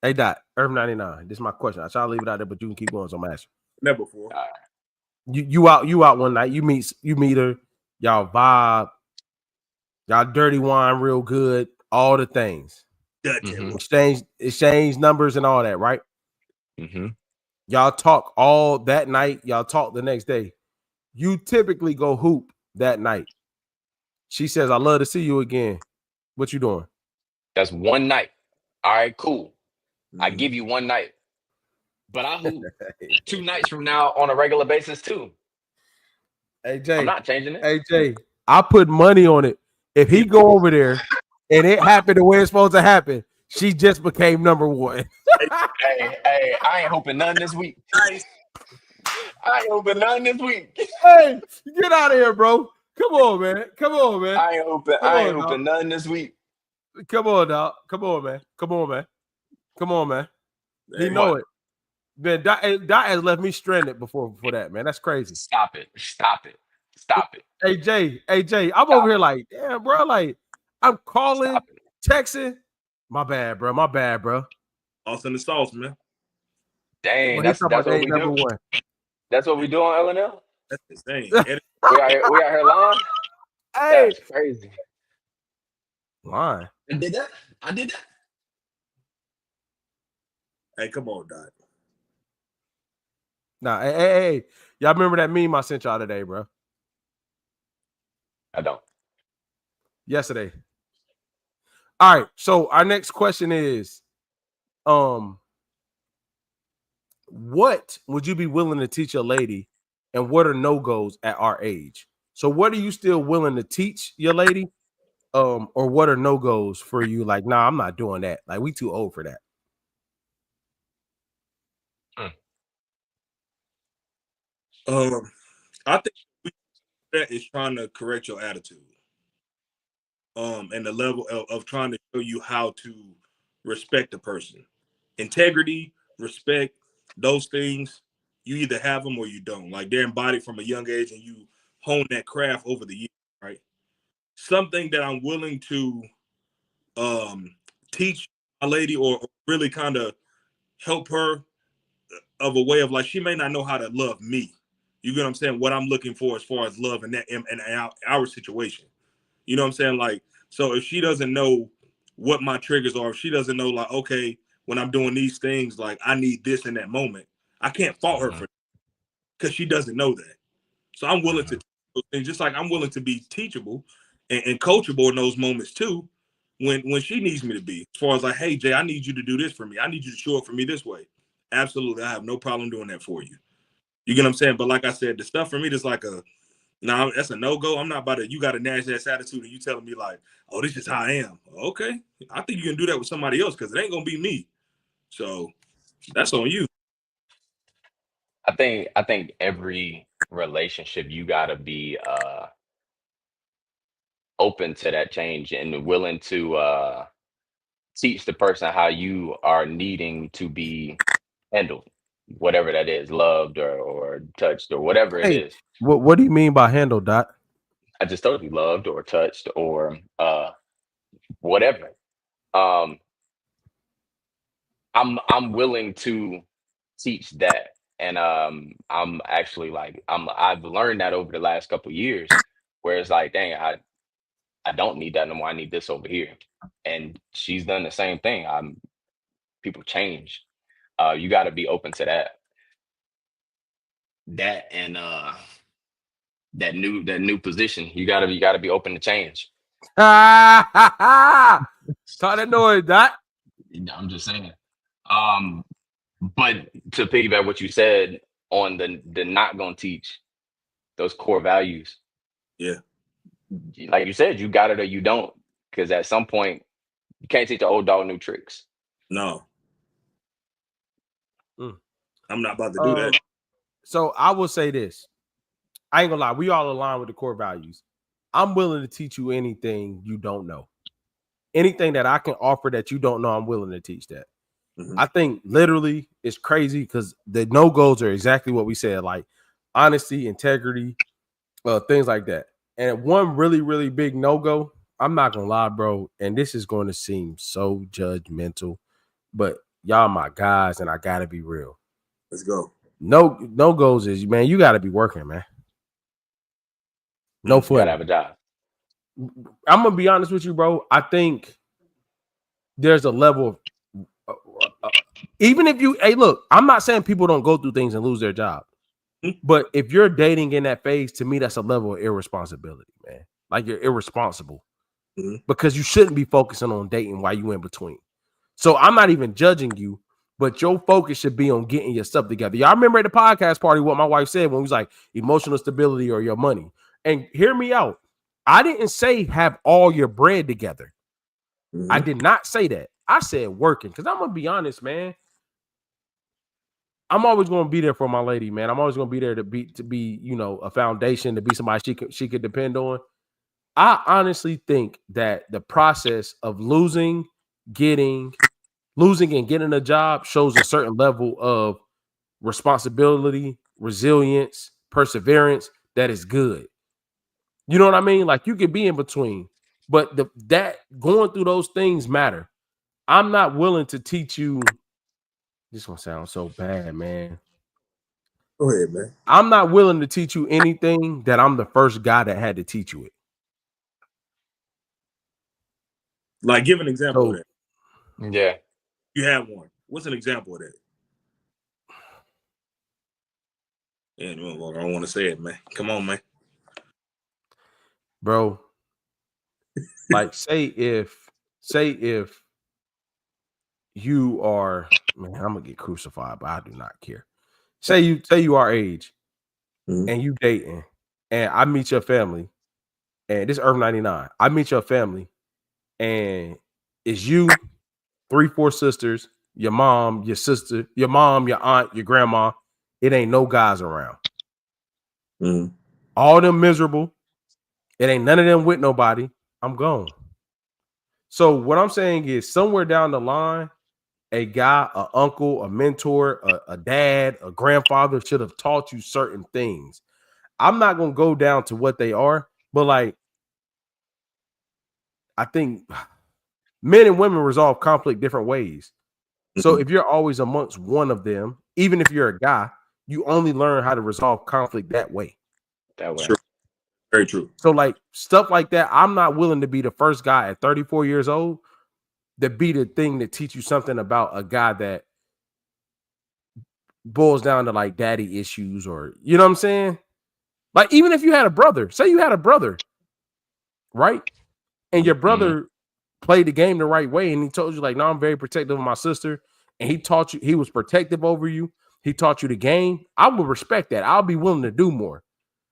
Hey, Dot, Earth 99. This is my question. I try to leave it out there, but you can keep going. So I'm asking. Never before. You out one night. You meet her. Y'all vibe. Y'all dirty wine real good. All the things. Exchange numbers and all that, right? Y'all talk all that night. Y'all talk the next day. You typically go hoop that night. She says, "I love to see you again." What you doing? That's one night. All right, cool. I give you one night, but I hoop 2 nights from now on a regular basis too. Hey Jay, I'm not changing it. Hey Jay, I put money on it. If he go over there and it happened the way it's supposed to happen, she just became number one. Hey, I ain't hoping none this week. I ain't hoping none this week. Hey, get out of here, bro. Come on, man. I ain't hoping none this week. Come on, dog. Come on, man. He know it. Man, Dot has left me stranded before that, man. That's crazy. Stop it. Hey Jay, I'm over here like, damn, bro. Like, I'm calling, texting. My bad, bro. Sauce in the sauce, man. Dang, that's what we do. That's what we do on LNL. That's insane. we out here lying. Hey, that's crazy. Lying. I did that. Hey, come on, Dot. Nah, hey. Y'all remember that meme I sent y'all today, bro? I don't. Yesterday. All right. So our next question is, what would you be willing to teach a lady, and what are no-goes at our age? So what are you still willing to teach your lady? Or what are no-goes for you? Like, nah, I'm not doing that. Like, we too old for that. I think that is trying to correct your attitude. And the level of trying to show you how to respect a person. Integrity, respect, those things, you either have them or you don't. Like, they're embodied from a young age, and you hone that craft over the years, right? Something that I'm willing to teach a lady, or really kind of help her of a way of, like, she may not know how to love me. You get what I'm saying? What I'm looking for as far as love in that in our situation. You know what I'm saying? Like, so if she doesn't know what my triggers are, if she doesn't know, like, okay, when I'm doing these things, like, I need this in that moment, I can't fault her for that, because she doesn't know that. So I'm willing to, and just like I'm willing to be teachable and coachable in those moments too, when she needs me to be. As far as like, hey Jay, I need you to do this for me. I need you to show up for me this way. Absolutely, I have no problem doing that for you. You get what I'm saying? But like I said, the stuff for me that's like that's a no-go. I'm not about to, you got a nasty ass attitude and you telling me like, oh, this is how I am. Okay. I think you can do that with somebody else, because it ain't gonna be me. So that's on you. I think every relationship, you gotta be open to that change and willing to teach the person how you are needing to be handled, whatever that is, loved or touched or whatever it is. What do you mean by handle, Dot? I just told you, loved or touched or whatever. I'm willing to teach that, and I'm actually like I've learned that over the last couple of years, where it's like, dang, I don't need that no more. I need this over here, and she's done the same thing. People change. You got to be open to that. And that new position. You gotta be open to change. Talk that noise, Dot. I'm just saying. But to piggyback what you said on the not gonna teach those core values. Yeah. Like you said, you got it or you don't. Because at some point, you can't teach an old dog new tricks. No. I'm not about to do that. So I will say this. I ain't gonna lie, we all align with the core values. I'm willing to teach you anything you don't know. Anything that I can offer that you don't know, I'm willing to teach that. I think literally it's crazy because the no-gos are exactly what we said, like honesty, integrity, things like that. And one really, really big no-go, I'm not gonna lie, bro, and this is going to seem so judgmental, but y'all my guys, and I gotta be real. Let's go. No-gos is, man, you gotta be working, man. No You footing. gotta have a job. I'm gonna be honest with you, bro. I think there's a level of even if you, hey, look, I'm not saying people don't go through things and lose their job, but if you're dating in that phase, to me, that's a level of irresponsibility, man. Like you're irresponsible because you shouldn't be focusing on dating while you in between. So I'm not even judging you, but your focus should be on getting your stuff together. Y'all remember at the podcast party what my wife said when we was like emotional stability or your money. And hear me out. I didn't say have all your bread together. I did not say that. I said working, because I'm gonna be honest, man. I'm always gonna be there for my lady, man. I'm always gonna be there to be, you know, a foundation, to be somebody she could depend on. I honestly think that the process of losing and getting a job shows a certain level of responsibility, resilience, perseverance that is good. You know what I mean? Like you could be in between, but that going through those things matter. I'm not willing to teach you. This gonna sound so bad, man. Go ahead, man. I'm not willing to teach you anything that I'm the first guy that had to teach you it. Like, give an example of that. Yeah. You have one. What's an example of that? Yeah, I don't want to say it, man. Come on, man. Bro. Like, say if you are, man, I'm gonna get crucified, but I do not care. Say you are age and you dating, and I meet your family, and this is Earth 99. I meet your family, and it's you, 3-4 sisters, your mom, your sister, your mom, your aunt, your grandma. It ain't no guys around. All them miserable. It ain't none of them with nobody. I'm gone. So what I'm saying is somewhere down the line, a guy, an uncle, a mentor, a dad, a grandfather should have taught you certain things. I'm not going to go down to what they are, but like, I think men and women resolve conflict different ways. So if you're always amongst one of them, even if you're a guy, you only learn how to resolve conflict that way. That way. True. Very true. So like stuff like that, I'm not willing to be the first guy at 34 years old to be the thing to teach you something about a guy that boils down to like daddy issues, or you know what I'm saying? Like even if you had a brother, say you had a brother, right? And your brother played the game the right way, and he told you like, no, I'm very protective of my sister, and he taught you, he was protective over you, he taught you the game. I would respect that. I'll be willing to do more.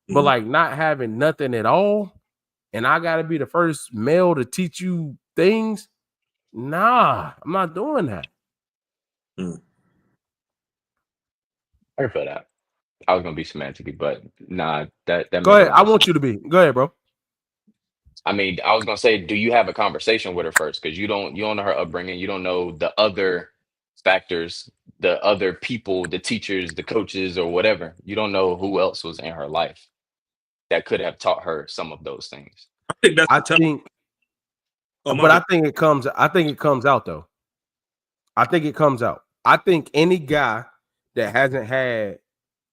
But like not having nothing at all, and I gotta be the first male to teach you things. Nah, I'm not doing that. I can feel that. I was gonna be semantic, but nah, that Go ahead. I want you to be. Go ahead, bro. I mean, I was gonna say, do you have a conversation with her first? Because you don't know her upbringing, you don't know the other factors, the other people, the teachers, the coaches, or whatever. You don't know who else was in her life that could have taught her some of those things. I think that's I think it comes out though. I think it comes out. I think any guy that hasn't had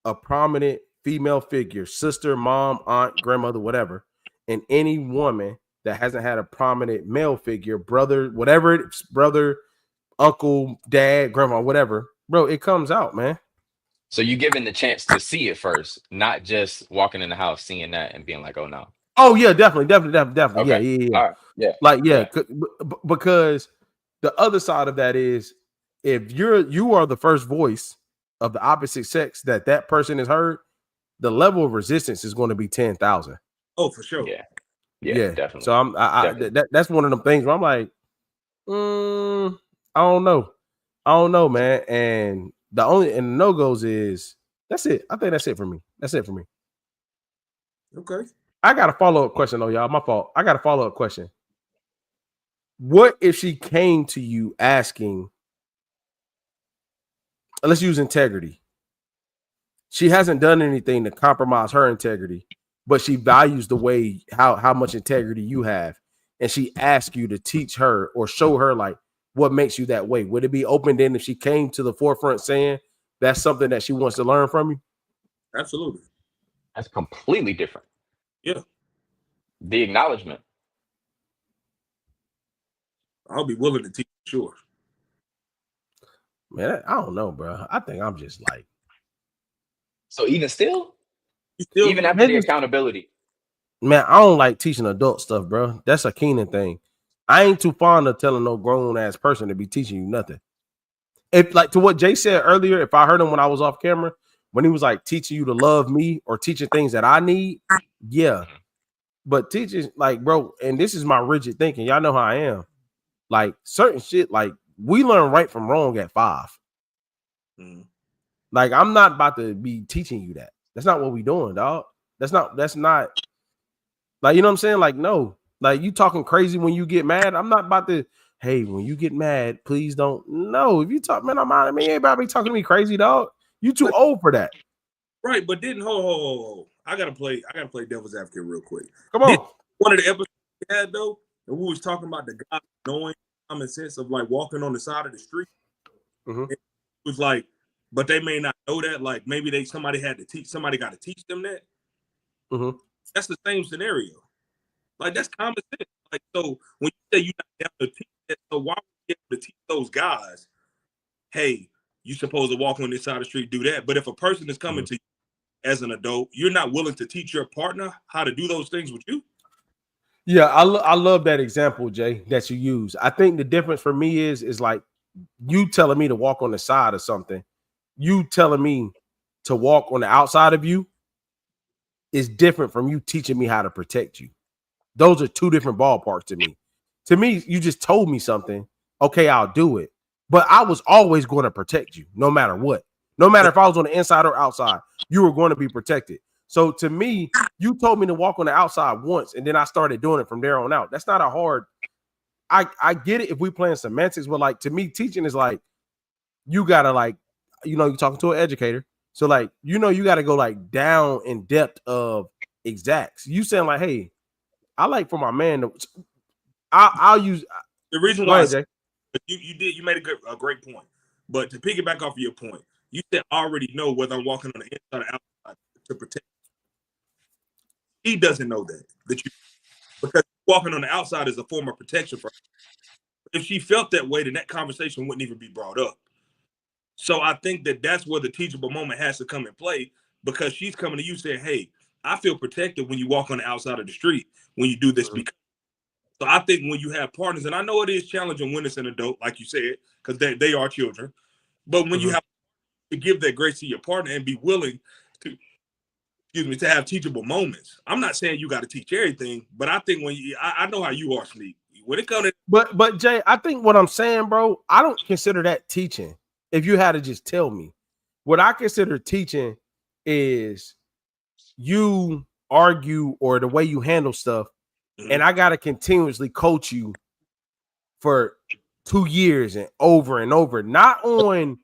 a prominent female figure, sister, mom, aunt, grandmother, whatever, and any woman that hasn't had a prominent male figure, brother, whatever it's brother, uncle, dad, grandma, whatever, bro, it comes out, man. So you given the chance to see it first, not just walking in the house, seeing that and being like, oh no. Oh yeah, definitely. Okay. Yeah. All right. Yeah. Like, yeah. Because the other side of that is if you are the first voice of the opposite sex that person has heard, the level of resistance is going to be 10,000. Oh, for sure. Yeah, definitely. So that's one of them things where I'm like, I don't know, man. And The only and no-goes is that's it. I think that's it for me. That's it for me. Okay. I got a follow-up question though, y'all. My fault. I got a follow-up question. What if she came to you asking, let's use integrity. She hasn't done anything to compromise her integrity, but she values the way how much integrity you have. And she asks you to teach her or show her like what makes you that way. Would it be open then if she came to the forefront saying that's something that she wants to learn from you? Absolutely. That's completely different. Yeah. The acknowledgement. I'll be willing to teach, sure. Man, I don't know, bro. I think I'm just like. So even still, still even after the accountability. Man, I don't like teaching adult stuff, bro. That's a Keenan thing. I ain't too fond of telling no grown ass person to be teaching you nothing. If like to what Jay said earlier, if I heard him when I was off camera, when he was like teaching you to love me or teaching things that I need, yeah. But teaching, like, bro, and this is my rigid thinking. Y'all know how I am. Like certain shit, like we learn right from wrong at 5. Like I'm not about to be teaching you that. That's not what we doing, dog. That's not like, you know what I'm saying? Like, no, like you talking crazy when you get mad. I'm not about to, hey, when you get mad, please don't. No, if you talk, man, I'm out of me. Everybody be talking to me crazy, dog. You too old for that. Right, but didn't hold. I gotta play devil's advocate real quick. Come on. One of the episodes we had though, and we was talking about the guy knowing common sense of like walking on the side of the street. It was like, but they may not know that. Like maybe somebody got to teach them that. That's the same scenario. Like that's common sense. Like so, when you say you're not able to teach that, so why would you be able to teach those guys? Hey, you supposed to walk on this side of the street, do that. But if a person is coming to you as an adult, you're not willing to teach your partner how to do those things with you. Yeah, I love that example, Jay, that you use. I think the difference for me is like you telling me to walk on the side of something, you telling me to walk on the outside of you is different from you teaching me how to protect you. Those are two different ballparks to me. To me, you just told me something. Okay, I'll do it. But I was always going to protect you no matter what. No matter if I was on the inside or outside, you were going to be protected. So to me, you told me to walk on the outside once, and then I started doing it from there on out. That's not a hard. I get it if we playing semantics, but like to me, teaching is like you gotta like, you know, you're talking to an educator. So like, you know, you gotta go like down in depth of exacts. You saying like, hey, I like for my man to I'll use the reason why you made a great point. But to piggyback off of your point, you said I already know whether I'm walking on the inside or outside to protect. He doesn't know that because walking on the outside is a form of protection for her. If she felt that way, then that conversation wouldn't even be brought up. So I think that's where the teachable moment has to come in play, because she's coming to you saying, hey, I feel protected when you walk on the outside of the street, when you do this. Because so I think when you have partners, and I know it is challenging when it's an adult, like you said, because they are children, but when you have to give that grace to your partner and be willing to, to have teachable moments. I'm not saying you got to teach everything, but I think I know how you are, Sneak. When it comes to but Jay, I think what I'm saying, bro, I don't consider that teaching. If you had to just tell me, what I consider teaching is you argue or the way you handle stuff, and I got to continuously coach you for 2 years and over, not on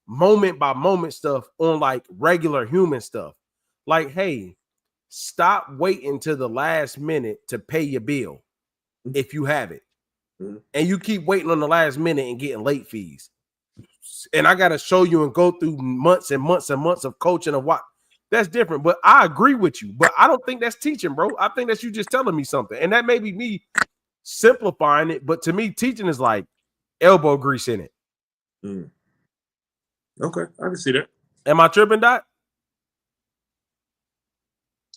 moment by moment stuff, on like regular human stuff. Like, hey, stop waiting to the last minute to pay your bill if you have it. And you keep waiting on the last minute and getting late fees. And I got to show you and go through months and months and months of coaching of what. That's different. But I agree with you. But I don't think that's teaching, bro. I think that's you just telling me something. And that may be me simplifying it. But to me, teaching is like elbow grease in it. Okay, I can see that. Am I tripping, Dot?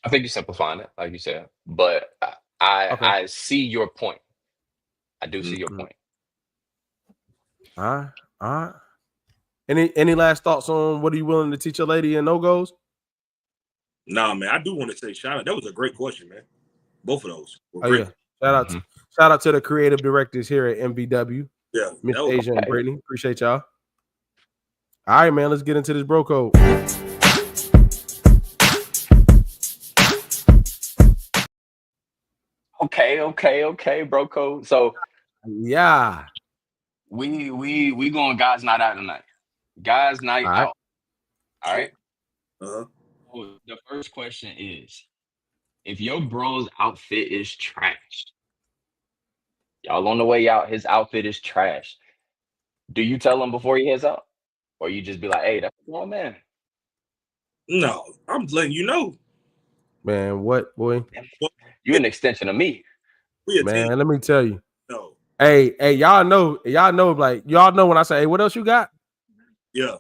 I think you're simplifying it, like you said. But I see your point. I do see your point. All right. Any last thoughts on what are you willing to teach a lady in no-goes? Nah, man, I do want to say shout out. That was a great question, man. Both of those were great. Yeah. Shout out to the creative directors here at MVW. Yeah. Miss Asia and Brittany. Appreciate y'all. All right, man. Let's get into this bro code. Okay, bro code. So Yeah. we going guys night out tonight. Guys night All right. out. All right. Uh-huh. So the first question is, if your bro's outfit is trash, y'all on the way out, his outfit is trash. Do you tell him before he heads out? Or you just be like, hey, that's a grown man. No, I'm letting you know. Man, what, boy? You an extension of me. We a Man, team. let me tell you. No. Hey, y'all know, like, y'all know when I say, hey, what else you got? Yeah.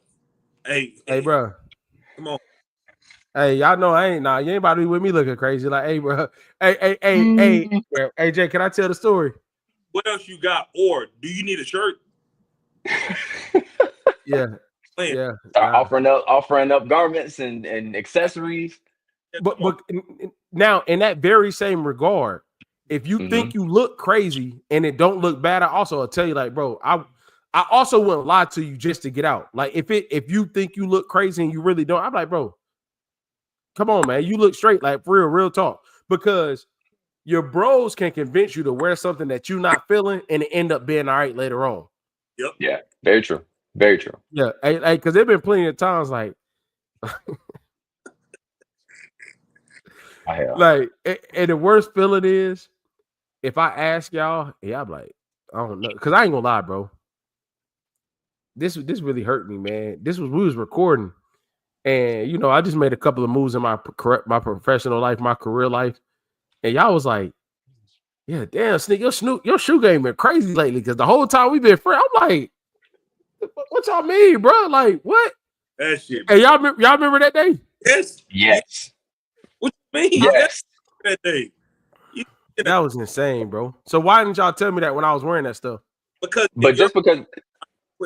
Hey, bro. come on. Hey, y'all know you ain't about to be with me looking crazy. Like, hey, bro. Hey, Jay, can I tell the story? What else you got? Or do you need a shirt? Yeah. Man. Yeah. Start offering up garments and accessories. But now, in that very same regard, if you think you look crazy and it don't look bad, I'll tell you, like, bro, I also wouldn't lie to you just to get out. Like, if you think you look crazy and you really don't, I'm like, bro, come on, man, you look straight, like, for real talk. Because your bros can convince you to wear something that you're not feeling and it end up being all right later on. Yep. Yeah, very true. Very true. Yeah, because there've been plenty of times like and the worst feeling is if I ask y'all, I'm like, I don't know, because I ain't gonna lie, bro. This really hurt me, man. We was recording, and I just made a couple of moves in my professional life, my career life, and y'all was like, yeah, damn, Sneak, your shoe game been crazy lately. Because the whole time we've been friends, I'm like, what y'all mean, bro? Like, what? That shit. Hey, y'all remember that day? Yes. What you mean? Yes. That day. That was insane, bro. So why didn't y'all tell me that when I was wearing that stuff? Because because putting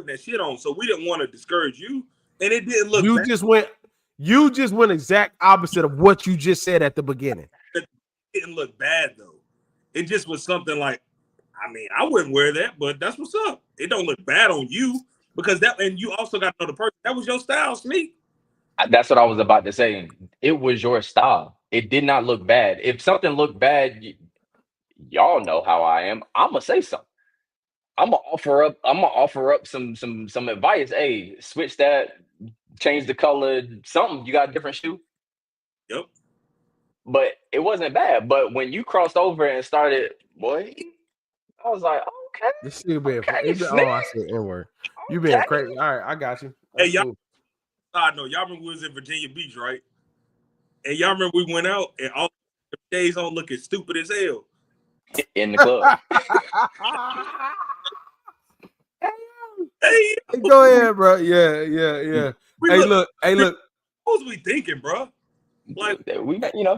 that shit on, so we didn't want to discourage you, and it didn't look. You just went exact opposite of what you just said at the beginning. It didn't look bad though. It just was something like, I mean, I wouldn't wear that, but that's what's up. It don't look bad on you because and you also got to know the person. That was your style, Sneak. That's what I was about to say. It was your style. It did not look bad. If something looked bad, y'all know how I am. I'm gonna say something. I'm gonna offer up some advice. Hey, switch that, change the color, something. You got a different shoe? Yep. But it wasn't bad. But when you crossed over and started, boy, I was like, okay. This shit been I said N-word. You Okay. been crazy. All right, I got you. That's hey, y'all. cool. I know y'all remember we was in Virginia Beach, right? And y'all remember we went out and all the days on looking stupid as hell in the club. Hey, go ahead, bro. Yeah. Hey, look. What was we thinking, bro? Like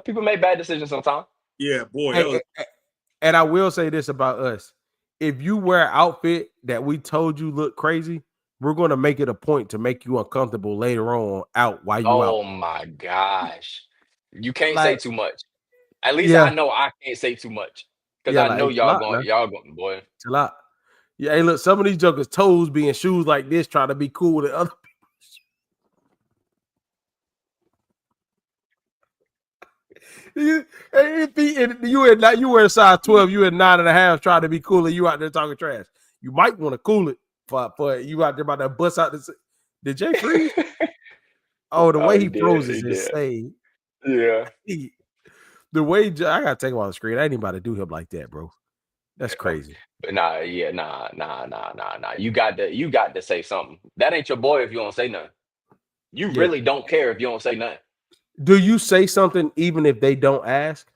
people make bad decisions sometimes. Yeah, boy. And I will say this about us: if you wear an outfit that we told you look crazy, we're going to make it a point to make you uncomfortable later on out while you out. Oh my gosh, you can't say too much. At least I know I can't say too much because I know y'all going, boy. Chill out. Yeah, hey, look, some of these jokers' toes be in shoes like this, trying to be cool with other people. You wear a size 12, you at 9.5, trying to be cool, and you out there talking trash. You might want to cool it for you out there about to bust out this. Did Jay freeze? Oh, the way he froze is insane. Yeah. The way I gotta take him off the screen. I ain't about to do him like that, bro. That's crazy. But nah. You got to say something. That ain't your boy if you don't say nothing. You really don't care if you don't say nothing. Do you say something even if they don't ask?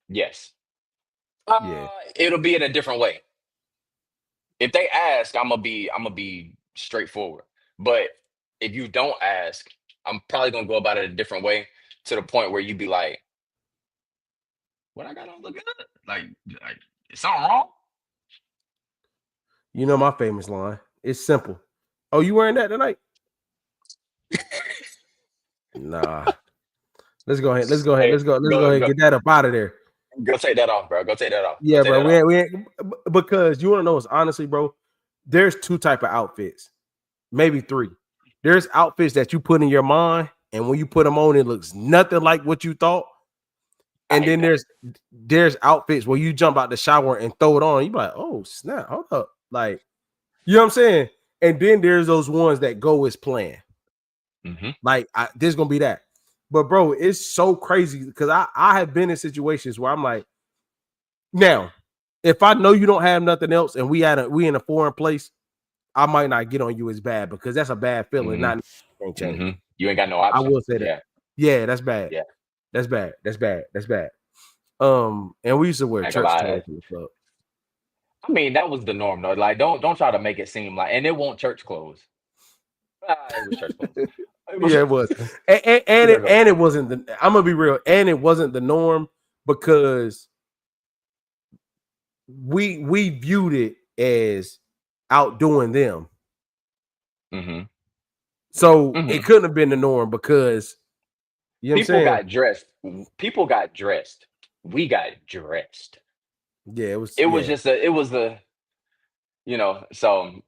Yes. It'll be in a different way. If they ask, I'm gonna be straightforward. But if you don't ask, I'm probably gonna go about it a different way to the point where you be like, "What I got on look good? Like is something wrong?" You know my famous line. It's simple. Oh, you wearing that tonight? Nah. Let's go ahead. Let's go ahead and get that up out of there. Go take that off, bro. Go take that off. Yeah, bro. We ain't, because you want to know is honestly, bro, there's two type of outfits. maybe 3. There's outfits that you put in your mind, and when you put them on, it looks nothing like what you thought. And then there's outfits where you jump out the shower and throw it on. You be like, oh snap, hold up, like, you know what I'm saying? And then there's those ones that go as planned. Like there's gonna be that. But bro, it's so crazy because I have been in situations where I'm like, now, if I know you don't have nothing else and we in a foreign place, I might not get on you as bad because that's a bad feeling. Not ain't change. You ain't got no option. I will say that. Yeah, that's bad. Yeah, that's bad. That's bad. That's bad. And we used to wear church clothes to the club. I mean, that was the norm though. Like, don't try to make it seem like, and it won't church clothes. It was church clothes. Yeah, it was, and it wasn't the. I'm gonna be real, and it wasn't the norm because we viewed it as outdoing them. So it couldn't have been the norm because you know what I'm saying? Got dressed. People got dressed. We got dressed. Yeah, it was just you know, so,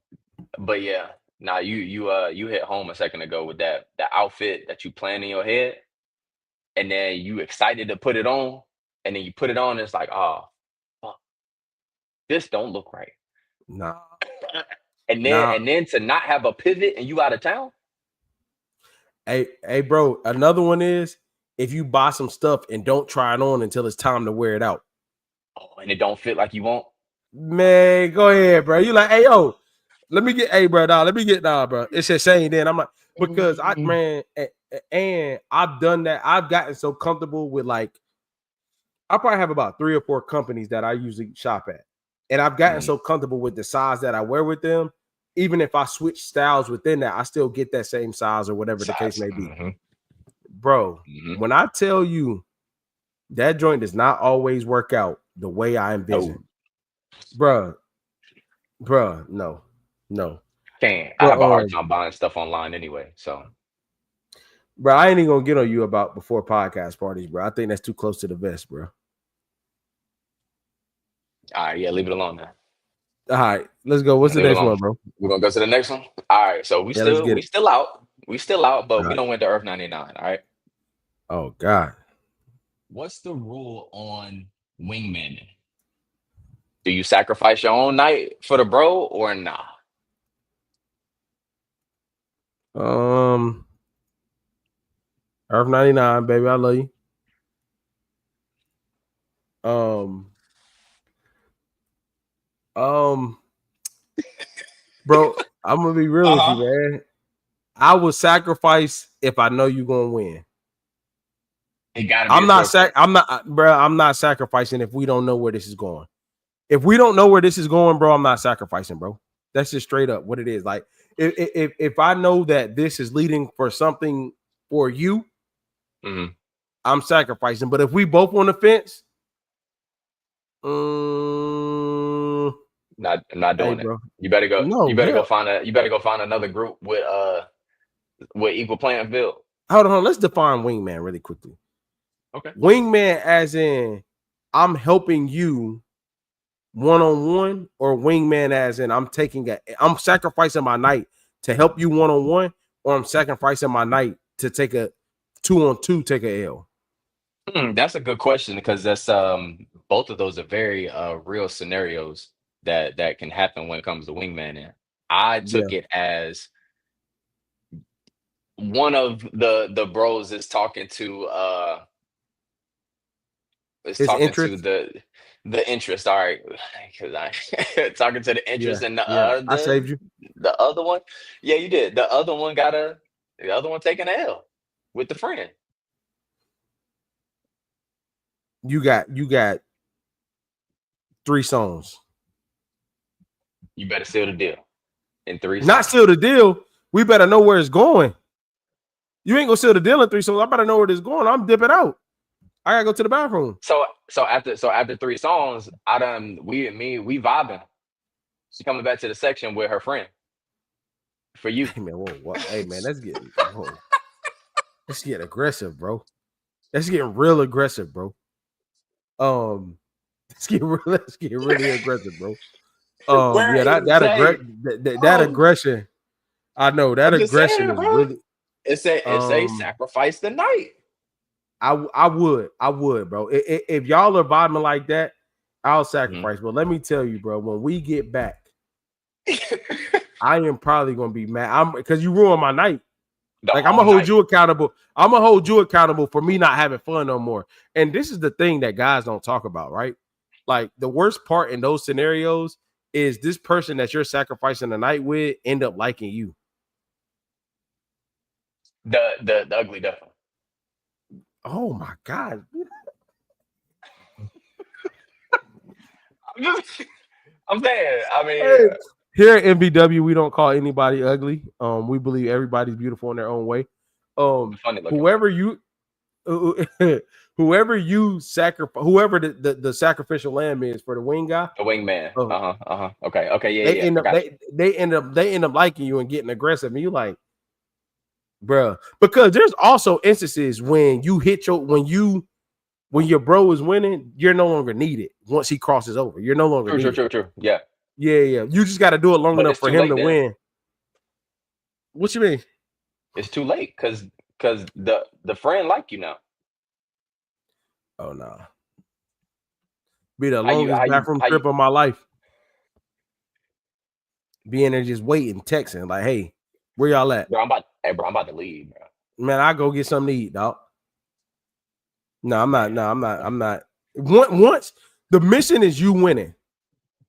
but yeah. Now you hit home a second ago with the outfit that you plan in your head, and then you excited to put it on, and then you put it on, and it's like, oh, fuck, this don't look right. Nah. and then to not have a pivot and you out of town. Hey, bro. Another one is if you buy some stuff and don't try it on until it's time to wear it out. Oh, and it don't fit like you want. Man, go ahead, bro. You like, hey, yo. Let me get, bro. It's a shame. Then I'm like, because and I've done that. I've gotten so comfortable with like, I probably have about 3 or 4 companies that I usually shop at, and I've gotten so comfortable with the size that I wear with them. Even if I switch styles within that, I still get that same size or whatever the case may be. Bro, when I tell you that joint does not always work out the way I envision, bro, no. I have a hard time buying stuff online anyway. So, bro, I ain't even gonna get on you about before podcast parties, bro. I think that's too close to the vest, bro. All right, yeah, leave it alone now. All right, let's go. What's the next one, bro? We're gonna go to the next one. All right, so we still out, but we don't win the Earth 99. All right. Oh God. What's the rule on wingman? Do you sacrifice your own night for the bro or nah? Earth 99, baby. I love you. Bro, I'm gonna be real with you, man. I will sacrifice if I know you're gonna win. It gotta be I'm not sacrificing if we don't know where this is going. If we don't know where this is going, bro, I'm not sacrificing, bro. That's just straight up what it is. Like if I know that this is leading for something for you, I'm sacrificing. But if we both on the fence, not doing it. Bro. You better go. No, you better go find another group with equal playing field. Hold on, let's define wingman really quickly. Okay. Wingman as in I'm helping you one-on-one, or wingman as in I'm sacrificing my night to help you one-on-one, or I'm sacrificing my night to take a 2-on-2, take a L. That's a good question because that's both of those are very real scenarios that can happen when it comes to wingman. And I took it as one of the bros is talking to the interest. All right, because I talking to the interest and I saved you. The other one, yeah, you did. The other one taking an L with the friend. You got 3 songs. You better seal the deal in 3 songs. Not seal the deal. We better know where it's going. You ain't gonna seal the deal in 3 songs. I better know where it's going. I'm dipping out. I gotta go to the bathroom. So after 3 songs, we vibing. She coming back to the section with her friend. For you. Hey man, hey man, let's get aggressive, bro. Let's get real aggressive, bro. Let's get really aggressive, bro. That aggression. I know that I'm just aggression saying, is bro. really. It's a sacrifice the night. I would, bro. If y'all are vibing like that, I'll sacrifice. But let me tell you, bro, when we get back, I am probably gonna be mad. Because you ruined my night. Like I'm gonna hold you accountable. I'm gonna hold you accountable for me not having fun no more. And this is the thing that guys don't talk about, right? Like the worst part in those scenarios is this person that you're sacrificing the night with end up liking you. The ugly duckling. Oh my God. I'm saying, I mean, Hey, here at MBW, we don't call anybody ugly. We believe everybody's beautiful in their own way. funny looking. Whoever you sacrifice, whoever the sacrificial lamb is for the wing guy, The wingman. Okay. they Yeah. end up liking you and getting aggressive, and you like, bruh. Because there's also instances when you hit when your bro is winning, you're no longer needed. Once he crosses over, you're no longer needed. True. Yeah. Yeah. You just got to do it long enough for him to win. What you mean? It's too late because the friend like you now. Oh no. Be the longest bathroom trip of my life. Being there just waiting, texting, like, hey, where y'all at? Bro, I'm about to leave, bro. Man, I go get something to eat, dog. No, I'm not. Once the mission is you winning.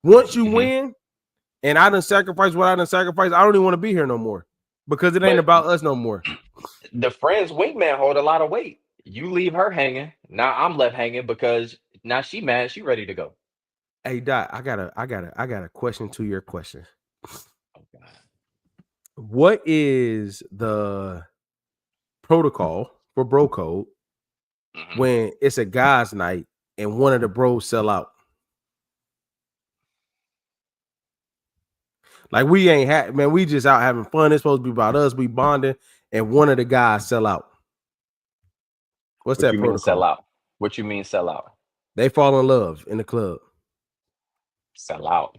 Once you win, and I done sacrifice what I done sacrifice, I don't even want to be here no more. Because it ain't about us no more. The friend's wingman hold a lot of weight. You leave her hanging. Now I'm left hanging because now she mad. She ready to go. Hey Doc, I got a question to your question. Oh God. What is the protocol for bro code when it's a guy's night and one of the bros sell out? Like we ain't man, we just out having fun. It's supposed to be about us. We bonding, and one of the guys sell out. What's that protocol? Sell out? What you mean sell out? They fall in love in the club. Sell out.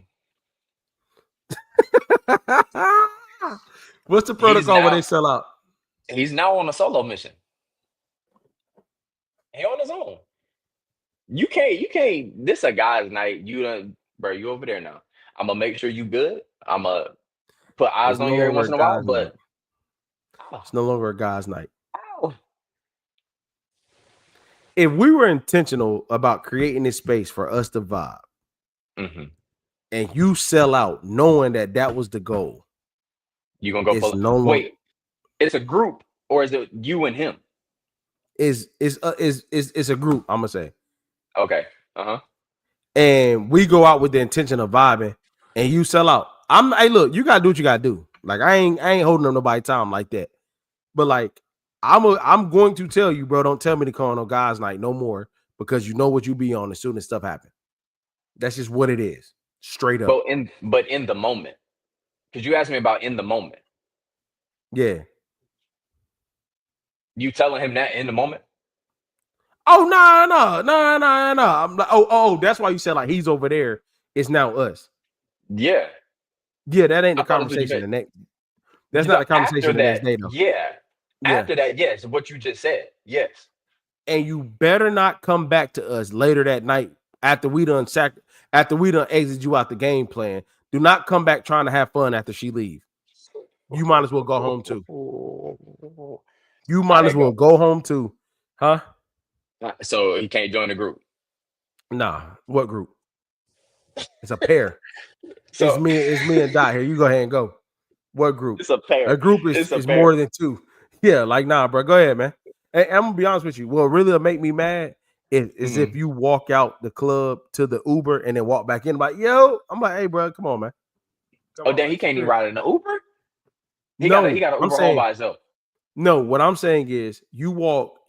What's the protocol when they sell out? He's now on a solo mission. He on his own. You can't. This a guy's night. You over there now. I'm gonna make sure you good. I'm gonna put eyes on you every once in a while, but it's no longer a guy's night. If we were intentional about creating this space for us to vibe, and you sell out knowing that was the goal, you gonna go wait, it's a group or is it you and him? It's a group, I'm gonna say. Okay. And we go out with the intention of vibing and you sell out. Hey, look, you gotta do what you gotta do. Like I ain't holding up nobody's time like that. But like I'm going to tell you, bro, don't tell me to call no guys night no more because you know what you be on as soon as stuff happens. That's just what it is. Straight up. But in the moment. Because you asked me about in the moment. Yeah. You telling him that in the moment? Oh, no. I'm like, oh, that's why you said like he's over there. It's now us. Yeah. Yeah, that ain't the conversation. That's not the conversation the next day, though. Yeah. After that, yes. What you just said. Yes. And you better not come back to us later that night after we done exit you out the game plan. Do not come back trying to have fun after she leaves. You might as well go home too. You might as well go home too. Huh? So he can't join the group. Nah. What group? It's a pair. So it's me and Dot here. You go ahead and go. What group? It's a pair. A group is more than two. Yeah, like nah, bro. Go ahead, man. And I'm gonna be honest with you. What really will make me mad is if you walk out the club to the Uber and then walk back in. Like, yo, I'm like, hey, bro, come on, man. Then he can't even ride in the Uber. He got to Uber home by himself. No, what I'm saying is you walk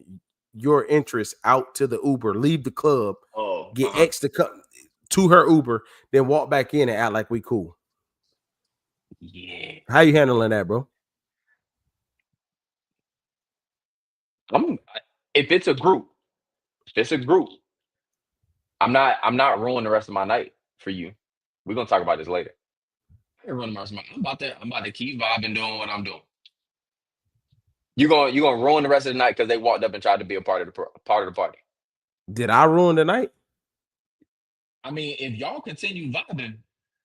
your interest out to the Uber, leave the club, get X to her Uber, then walk back in and act like we cool. Yeah. How you handling that, bro? If it's a group, I'm not ruining the rest of my night for you. We're gonna talk about this later. I'm about to keep vibing, doing what I'm doing. You gonna ruin the rest of the night because they walked up and tried to be a part of the party. Did I ruin the night? I mean, if y'all continue vibing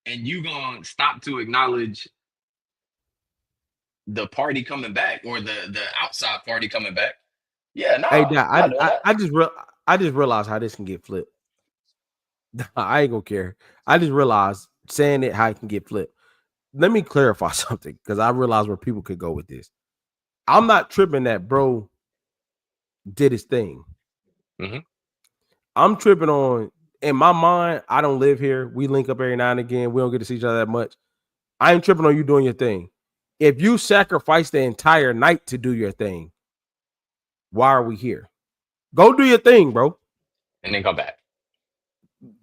and you gonna stop to acknowledge the party coming back or the outside party coming back, yeah, Hey, nah, Doc, I'm not doing that. I just realized how this can get flipped. I ain't gonna care. I just realized saying it how it can get flipped. Let me clarify something because I realize where people could go with this. I'm not tripping that bro did his thing. Mhm. I'm tripping on, in my mind, I don't live here. We link up every now and again. We don't get to see each other that much. I ain't tripping on you doing your thing. If you sacrifice the entire night to do your thing, why are we here? Go do your thing, bro. And then come back.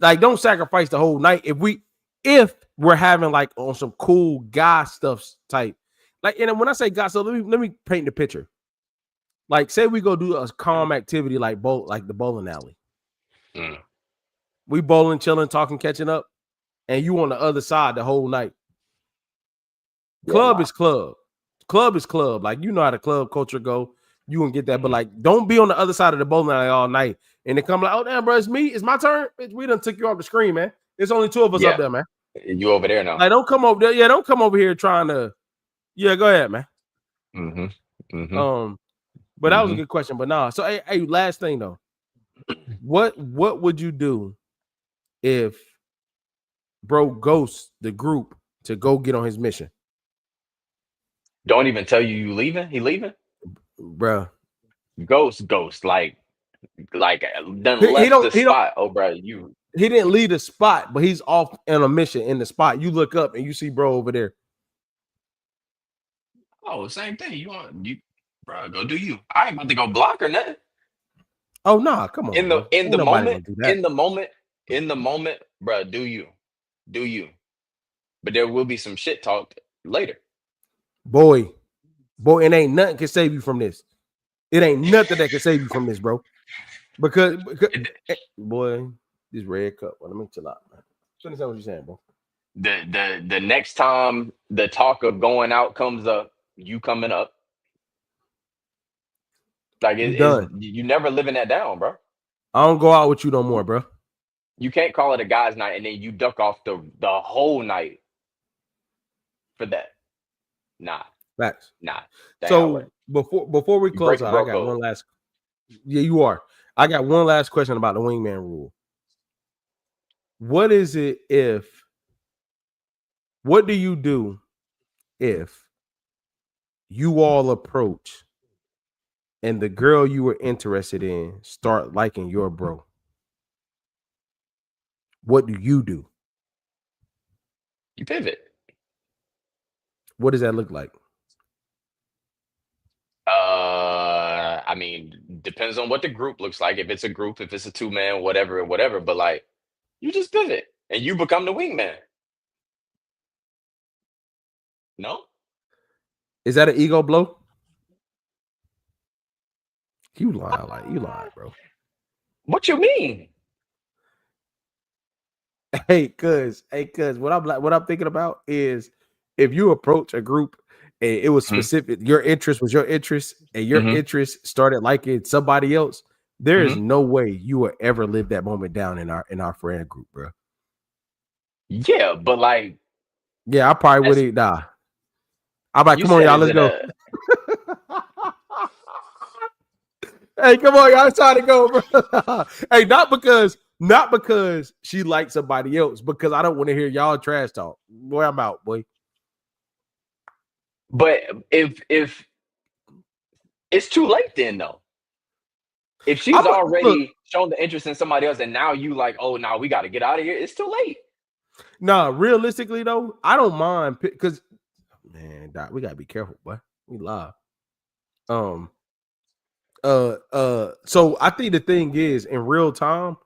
Like, don't sacrifice the whole night. If we're having like on some cool guy stuff type, like, and when I say guy stuff, let me paint the picture. Like, say we go do a calm activity like the bowling alley. Mm. We bowling, chilling, talking, catching up, and you on the other side the whole night. Club is club. Club is club. Like, you know how the club culture go. You can get that, but like, don't be on the other side of the bowling alley all night. And they come like, oh damn, bro, it's me. It's my turn. Bitch, we done took you off the screen, man. There's only two of us up there, man. You over there now. Like, don't come over there. Yeah, don't come over here trying to. Yeah, go ahead, man. But that was a good question. But nah. So hey, last thing though. What would you do if bro ghosts the group to go get on his mission? Don't even tell you leaving. He leaving, Bro. Ghost. Like done He left don't. the spot. Oh, bro, you. He didn't leave the spot, but he's off on a mission in the spot. You look up and you see bro over there. Oh, same thing. Bro, go do you. I ain't about to go block or nothing. Oh no, come on. In the moment, bro, do you. But there will be some shit talked later. Boy, it ain't nothing can save you from this. It ain't nothing that can save you from this, bro. Because boy, this red cup. Well, let me chill out, man. Understand what you're saying, bro. The next time the talk of going out comes up, you coming up. Like you never living that down, bro. I don't go out with you no more, bro. You can't call it a guy's night and then you duck off the whole night for that. Nah. Facts. Nah. So before we close out, I got one last. Yeah, you are. I got one last question about the wingman rule. What do you do if you all approach and the girl you were interested in start liking your bro? What do? You pivot. What does that look like? I mean, depends on what the group looks like. If it's a group, if it's a 2-man, whatever. But like, you just pivot and you become the wingman. No? Is that an ego blow? You lying, bro. What you mean? Hey, cuz what I'm thinking about is if you approach a group and it was specific, your interest was your interest, and your interest started liking somebody else, there is no way you will ever live that moment down in our friend group, bro. Yeah, but like, yeah, I probably wouldn't. Nah, I'm like, come on, y'all, let's go. Hey, come on, y'all, it's time to go, bro. Hey, not because she likes somebody else, because I don't want to hear y'all trash talk. Boy, I'm out, boy. But if it's too late, then though. If she's already shown the interest in somebody else, and now you like, oh, now we got to get out of here. It's too late. Nah, realistically though, I don't mind because, man, Doc, we gotta be careful, boy. We live. So I think the thing is, in real time,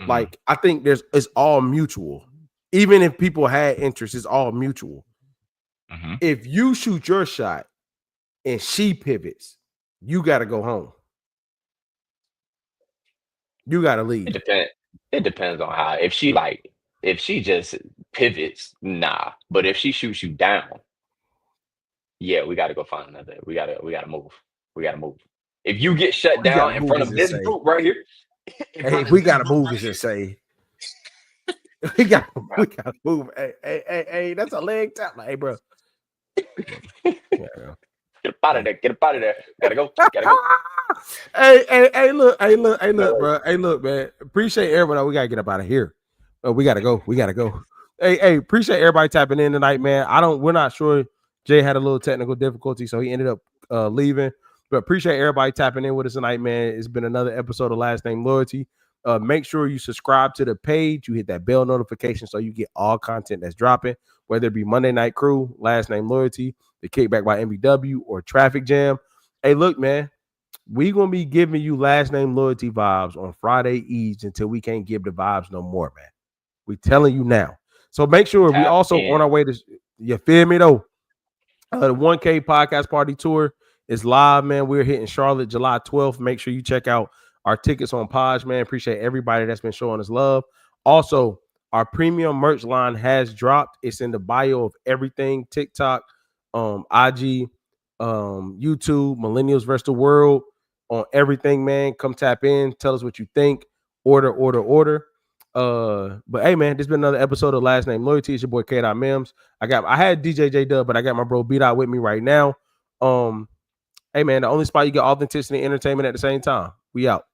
like, I think it's all mutual. Even if people had interest, it's all mutual. If you shoot your shot and she pivots, you got to go home. You got to leave. It depends on how. If she just pivots, nah. But if she shoots you down, yeah, we got to go find another. We got to move. We got to move. If you get shut We down gotta in move front is of this insane. group right here, Hey, we gotta move is insane. We gotta move. Hey, that's a leg tap. Like, hey, bro. Yeah. get up out of there. Get up out of there. Gotta go. Hey, look, bro. Hey, look, man. Appreciate everybody. We gotta get up out of here. We gotta go. Hey, appreciate everybody tapping in tonight, man. We're not sure. Jay had a little technical difficulty, so he ended up leaving. But appreciate everybody tapping in with us tonight, man. It's been another episode of Last Name Loyalty. Make sure you subscribe to the page. You hit that bell notification so you get all content that's dropping, whether it be Monday Night Crew, Last Name Loyalty, The Kickback by MBW, or Traffic Jam. Hey, look, man. We're going to be giving you Last Name Loyalty vibes on Friday Eves until we can't give the vibes no more, man. We telling you now. So make sure we also on our way to, you feel me though? The 1K podcast party tour is live, man. We're hitting Charlotte July 12th. Make sure you check out our tickets on Podge, man. Appreciate everybody that's been showing us love. Also, our premium merch line has dropped. It's in the bio of everything: TikTok, IG, YouTube, Millennials vs. the World, on everything, man. Come tap in, tell us what you think. Order. But hey, man, this has been another episode of Last Name Loyalty. It's your boy K. Mims. I had DJ J Dub, but I got my bro B Dot with me right now. Hey, man, the only spot you get authenticity and entertainment at the same time. We out.